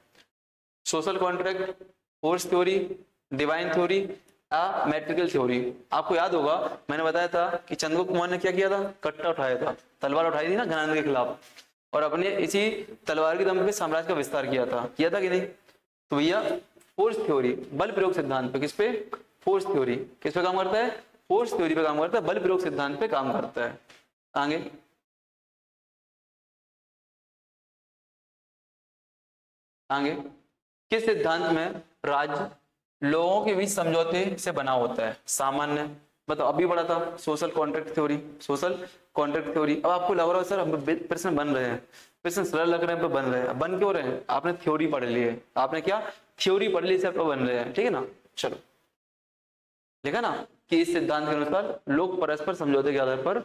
Social contract, force theory, divine theory या मैट्रिकल थ्योरी? आपको याद होगा मैंने बताया था कि चंद्रगुप्त मौर्य ने क्या किया था? कट्टा उठाया था, तलवार उठाई थी ना घनानंद के खिलाफ, और अपने इसी तलवार के दम पे साम्राज्य का विस्तार किया था कि नहीं? तो भैया फोर्स थ्योरी, बल प्रयोग सिद्धांत पे, किस पे? फोर्स थ्योरी किस पे काम करता है? फोर्स थ्योरी पे काम करता है, बल प्रयोग सिद्धांत पे काम करता है। आगे आगे, किस सिद्धांत में राज्य लोगों के बीच समझौते से बना होता है? सामान्य, मतलब अभी पढ़ा था social contract theory, social contract theory. अब आपको लग रहा है सर प्रश्न बन रहे हैं, प्रश्न सरल लग रहे हैं, पर बन रहे हैं। बन क्यों रहे हैं? आपने थ्योरी पढ़ ली है, आपने क्या थ्योरी पढ़ ली, से बन रहे हैं। ठीक है ना? चलो, देखा ना कि इस सिद्धांत के अनुसार लोग परस्पर समझौते के आधार पर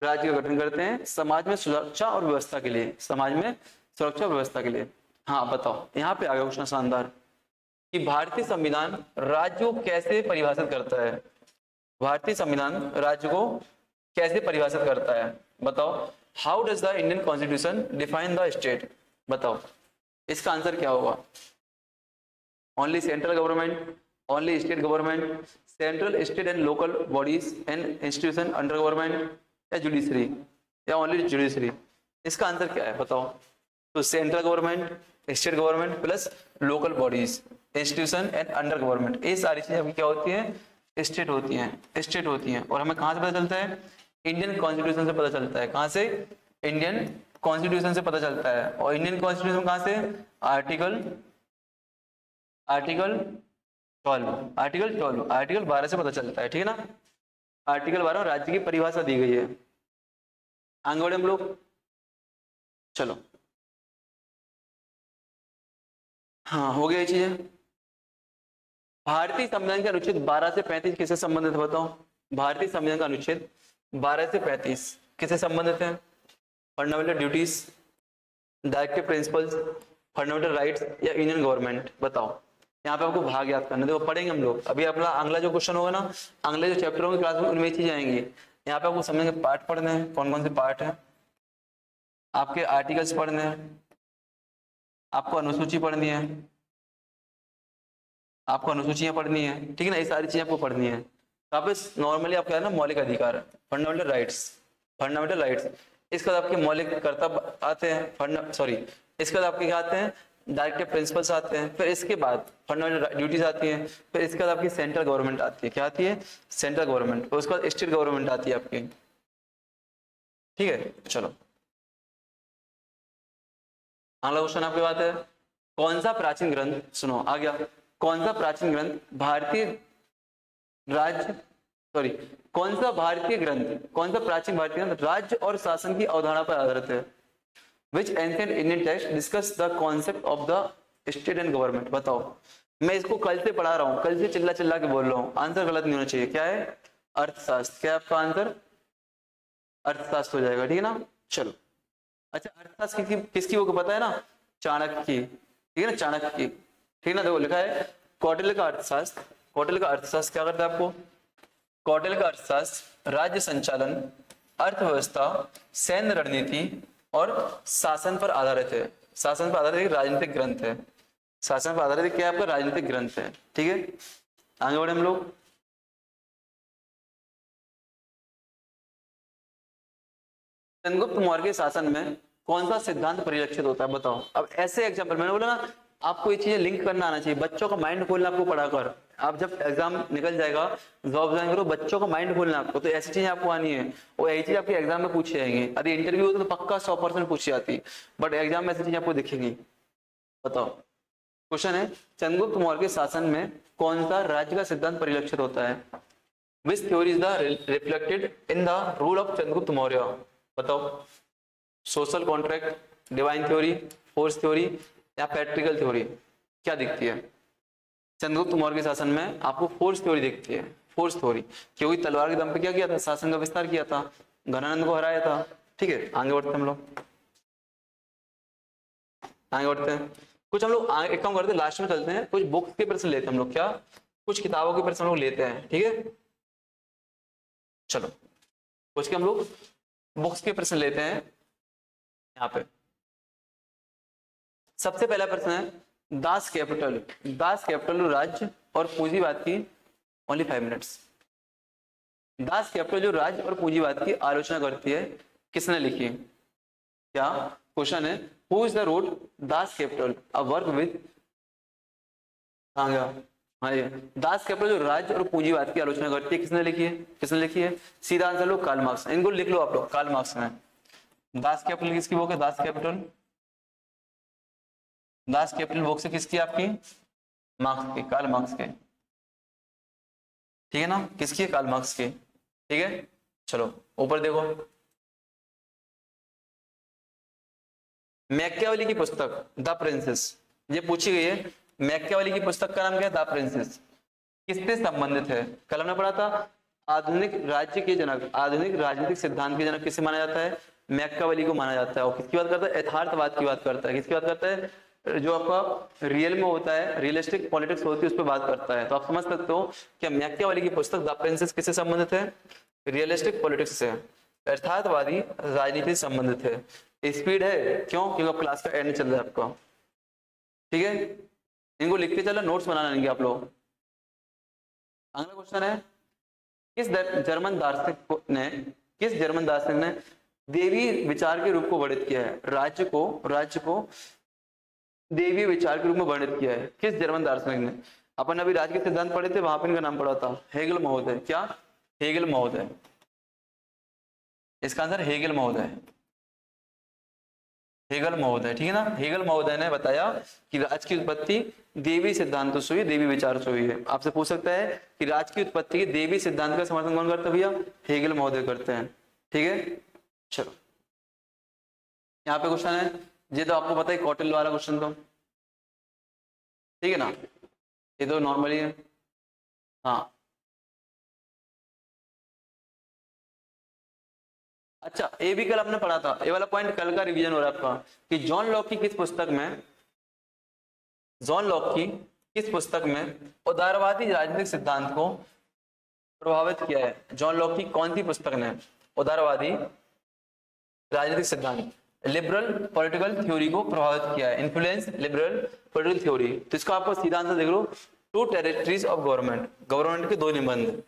राज्य का गठन करते हैं समाज में सुरक्षा और व्यवस्था के लिए, समाज में सुरक्षा और व्यवस्था के लिए। हाँ बताओ, यहाँ पे आ गया क्वेश्चन शानदार कि भारतीय संविधान राज्य को कैसे परिभाषित करता है? भारतीय संविधान राज्य को कैसे परिभाषित करता है? बताओ, how does the Indian constitution define the state? बताओ, इसका आंसर क्या होगा? Only central government, only state government, central state and local bodies and institution under government, या जुडिशरी, या ओनली जुडिशरी? इसका आंसर क्या है बताओ? तो central government, state government plus local bodies, institution and under government, ये सारी चीजें अभी क्या होती है? स्टेट होती हैं, स्टेट होती हैं। और हमें कहां से पता चलता है? इंडियन कॉन्स्टिट्यूशन से पता चलता है। कहां से? इंडियन कॉन्स्टिट्यूशन से पता चलता है। और इंडियन कॉन्स्टिट्यूशन कहां से? आर्टिकल 12, आर्टिकल 12 से पता चलता है। ठीक है ना? आर्टिकल 12 राज्य की परिभाषा दी गई है। आगे बढ़े हम लोग। चलो, हाँ हो गया ये चीजें। भारतीय संविधान के अनुच्छेद 12 से 35 किससे संबंधित है? बताओ, भारतीय संविधान का अनुच्छेद 12 से 35 किससे संबंधित है? Fundamental duties, directive principles, fundamental rights, या यूनियन गवर्नमेंट? बताओ। यहाँ पे आपको भाग याद करना, देखो पढ़ेंगे हम लोग अभी। अपना अगला जो क्वेश्चन होगा ना, अगले जो चैप्टर होंगे क्लास में, उनमें चीजें आएंगी। यहाँ पे आपको समझेंगे पार्ट पढ़ने हैं, कौन कौन से पार्ट है आपके, आर्टिकल्स पढ़ने हैं, आपको अनुसूची पढ़नी है, आपको अनुसूचियां पढ़नी है। ठीक है ना? ये सारी चीजें आपको पढ़नी है। तो आप नॉर्मली आप क्या है ना, मौलिक अधिकार, फंडामेंटल राइट्स, फंडामेंटल राइट्स, इसके बाद आपके मौलिक कर्तव्य आते हैं, इसके बाद आपके क्या आते हैं, डायरेक्टिव प्रिंसिपल्स आते हैं, फिर इसके बाद फंडामेंटल ड्यूटीज आती हैं, फिर इसके बाद आपकी सेंट्रल गवर्नमेंट आती है, क्या आती है, सेंट्रल गवर्नमेंट, और उसके बाद स्टेट गवर्नमेंट आती है आपकी। ठीक है, चलो अगला क्वेश्चन आपके बात है, कौन सा प्राचीन ग्रंथ, सुनो आ गया, कौन सा प्राचीन ग्रंथ भारतीय राज्य कौन सा प्राचीन भारतीय ग्रंथ राज्य और शासन की अवधारणा पर आधारित है? Which ancient Indian text discuss the concept of the state and government? बताओ, मैं इसको कल से पढ़ा रहा हूँ, कल से चिल्ला चिल्ला के बोल रहा हूँ, आंसर गलत नहीं होना चाहिए। क्या है, अर्थशास्त्र। क्या है आपका आंसर, अर्थशास्त्र हो जाएगा, ठीक है ना। चलो अच्छा, अर्थशास्त्र किसकी वो पता है ना, चाणक्य की, ठीक है ना, चाणक्य की, ठीक है ना। देखो लिखा है कौटिल्य का अर्थशास्त्र। कौटिल्य का अर्थशास्त्र क्या करता है आपको, कौटिल्य का अर्थशास्त्र राज्य संचालन, अर्थव्यवस्था, सैन्य रणनीति और शासन पर आधारित है। शासन पर आधारित एक राजनीतिक ग्रंथ है। शासन पर आधारित क्या है आपका, राजनीतिक ग्रंथ है। ठीक है, आगे बढ़े हम लोग। चंद्रगुप्त मौर्य के शासन में कौन सा सिद्धांत परिलक्षित होता है, बताओ। अब ऐसे एग्जाम्पल, मैंने बोला ना आपको ये चीजें लिंक करना आना चाहिए, बच्चों का माइंड खोलना आपको पढ़ाकर। आप जब एग्जाम निकल जाएगा, जॉब ज्वाइन करो, बच्चों का माइंड खोलना आपको, तो ऐसी चीजें आपको आनी है, और यही चीज आपके एग्जाम में पूछी जाएंगी। अरे इंटरव्यू होता तो पक्का 100% पूछी जाती, बट एग्जाम में ऐसी चीजें आपको दिखेंगी। बताओ, क्वेश्चन है चंद्रगुप्त मौर्य के शासन में कौन सा राज्य का सिद्धांत परिलक्षित होता है? Which theory is the reflected in the rule of Chandragupta Maurya? बताओ, social contract, divine theory, force theory या पैट्रिकल थ्योरी? क्या दिखती है चंद्रगुप्त मौर्य के शासन में? आपको फोर्स थ्योरी दिखती है, फोर्स थ्योरी, क्योंकि तलवार के दम पे क्या किया था, शासन का विस्तार किया था, घनानंद को हराया था। ठीक है, आगे बढ़ते हैं हम लोग, आगे बढ़ते हैं। कुछ हम लोग एक काम करते हैं, लास्ट में चलते हैं, कुछ बुक्स के प्रश्न लेते हैं हम लोग, क्या कुछ किताबों के प्रश्न हम लोग लेते हैं। ठीक है, चलो कुछ के हम लोग बुक्स के प्रश्न लेते हैं। यहाँ पे सबसे पहला प्रश्न है, दास कैपिटल राज्य और पूंजीवाद की, ओनली 5 मिनट्स। दास कैपिटल जो राज्य और पूंजीवाद की आलोचना करती है, किसने लिखी? क्या क्वेश्चन है, who is the road Das Kapital a work with, हाँ ये दास कैपिटल जो राज्य और पूंजीवाद की आलोचना करती है, किसने लिखी है? सीधा आंसर लो, कार्ल मार्क्स। इनको लिख लो आप लोग, कार्ल मार्क्स में। दास कैपिटल किसकी बुक है? दास कैपिटल बुक से किसकी? आपकी मार्क्स की, कार्ल मार्क्स के, ठीक है ना, किसकी? कार्ल मार्क्स की। ठीक है, चलो ऊपर देखो, मैकियावेली की पुस्तक द प्रिंसेस, ये पूछी गई है। मैकियावेली की पुस्तक का नाम क्या है? The princess. किससे संबंधित है? कल हमने पढ़ा था, आधुनिक राज्य के जनक, आधुनिक राजनीतिक सिद्धांत के जनक किसे माना जाता है? मैकियावेली को माना जाता है। और किसकी बात करता है? यथार्थवाद की बात करता है। किसकी बात करता है? जो आपका रियल में होता है, रियलिस्टिक पॉलिटिक्स होती है, उस पर बात करता है। तो आप समझ सकते हो कि मैकियावेली की पुस्तक द प्रिंसेस किससे संबंधित है? रियलिस्टिक पॉलिटिक्स से, यथार्थवादी राजनीति से संबंधित है। स्पीड है क्यों? क्योंकि क्लास का एंड चल रहा है आपका। ठीक है, इनको लिखते चलो, नोट्स बनाना नहीं आप लोग। अगला क्वेश्चन है, किस जर्मन दार्शनिक ने देवी विचार के रूप को वर्णित किया है? राज्य को देवी विचार के रूप में वर्णित किया है, किस जर्मन दार्शनिक ने? अपन अभी राज्य के सिद्धांत पढ़े थे, वहां पर इनका नाम पढ़ा था, हेगल महोदय। क्या? हेगल महोदय। इसका आंसर हेगल महोदय, ठीक है ना। हेगल महोदय ने बताया कि राज्य की उत्पत्ति देवी सिद्धांतों से हुई, देवी विचार से हुई है। आपसे पूछ सकता है कि राज्य की उत्पत्ति के देवी सिद्धांत का समर्थन कौन करता है? भैया हेगल महोदय करते हैं। ठीक है, चलो यहाँ पे क्वेश्चन है, ये तो आपको पता है, कौटिल्य वाला क्वेश्चन तो, ठीक है ना, ये तो नॉर्मली है। हाँ अच्छा, ये भी कल आपने पढ़ा था, ये वाला पॉइंट कल का रिवीजन हो रहा है आपका, कि जॉन लॉक की किस पुस्तक में उदारवादी राजनीतिक सिद्धांत को प्रभावित किया है? जॉन लॉक की कौन सी पुस्तक ने उदारवादी राजनीतिक सिद्धांत, लिबरल पॉलिटिकल थ्योरी को प्रभावित किया है? Influence liberal political theory. तो इसका आपको सीधा आंसर देख लो, टू टेरिटरीज ऑफ गवर्नमेंट के 2 निबंध।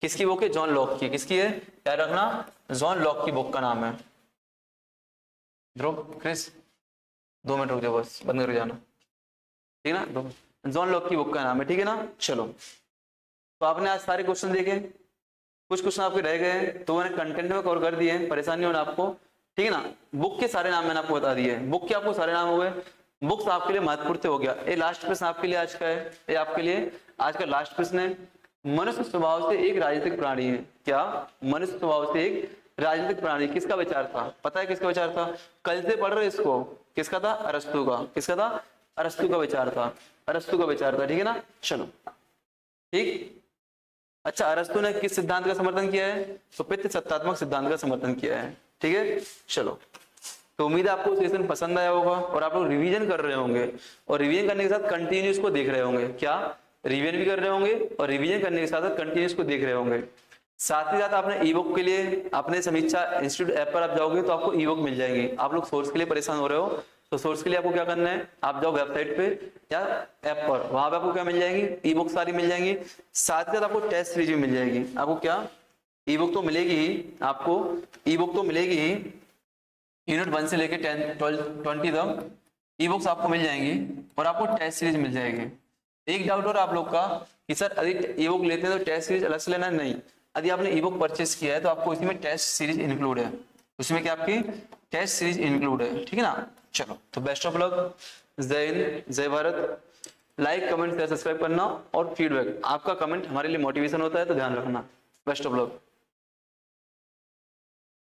किसकी बुक है? जॉन लॉक की। किसकी है? याद रखना, जॉन लॉक की बुक का नाम है। ध्रुव, क्रिस, 2 मिनट रुक जाओ बस, बंद कर जाना, ठीक है ना। जॉन लॉक की बुक का नाम है, ठीक है ना। चलो, तो आपने आज सारे क्वेश्चन देखे, कुछ क्वेश्चन आपके रह गए हैं तो मैंने कंटेंट में कवर कर दिए हैं, परेशानी होना आपको, ठीक है ना। बुक के सारे नाम मैंने आपको बता दिए हैं, बुक के आपको सारे नाम हो गए, बुक्स आपके लिए महत्वपूर्ण हो गया। ये लास्ट प्रश्न आपके लिए आज का है, ये आपके लिए आज का लास्ट प्रश्न है। मनुष्य स्वभाव से एक राजनीतिक प्राणी है। क्या? मनुष्य स्वभाव से एक राजनीतिक प्राणी। किसका विचार था? पता है किसका विचार था? कल से पढ़ रहे इसको। किसका था? अरस्तु का। किसका था? अरस्तु का विचार था, अरस्तु का विचार था, ठीक है ना। चलो ठीक। अच्छा, अरस्तु ने किस सिद्धांत का समर्थन किया है? तो पित्त सत्तात्मक सिद्धांत का समर्थन किया है, ठीक है। चलो, तो उम्मीद है आपको सेशन पसंद आया होगा और आप लोग रिवीजन कर रहे होंगे, और रिवीजन करने के साथ कंटिन्यूस को देख रहे होंगे। क्या? रिवीजन भी कर रहे होंगे और रिवीजन करने के साथ कंटिन्यूस को देख रहे होंगे। साथ ही साथ आपने ई बुक के लिए अपने समीक्षा इंस्टीट्यूट ऐप पर आप जाओगे तो आपको ई बुक मिल जाएंगी। आप लोग सोर्स के लिए परेशान हो रहे हो तो सोर्स के लिए आपको क्या करना है, आप जाओ वेबसाइट पे या ऐप पर, वहां पे आपको क्या मिल जाएगी? ई बुक सारी मिल जाएंगी। साथ ही साथ आपको टेस्ट सीरीज भी मिल जाएगी। आपको क्या? ई बुक तो मिलेगी ही, आपको ई बुक तो मिलेगी ही, यूनिट 1 से लेके 10, 12, 20 तक ई बुक्स आपको मिल जाएंगी और आपको टेस्ट सीरीज मिल जाएगी। एक डाउट और आप लोग का कि सर यदि ई बुक लेते हैं तो टेस्ट सीरीज अलग से लेना है? नहीं, यदि आपने ई बुक परचेस किया है तो आपको इसमें टेस्ट सीरीज इंक्लूड है, उसमें क्या आपकी टेस्ट सीरीज इंक्लूड है, ठीक है ना। चलो, तो बेस्ट ऑफ लक, जय हिंद, जय Bharat. Like, comment, share, subscribe करना और फीडबैक, आपका कमेंट हमारे लिए मोटिवेशन होता है तो ध्यान रखना। Best of luck.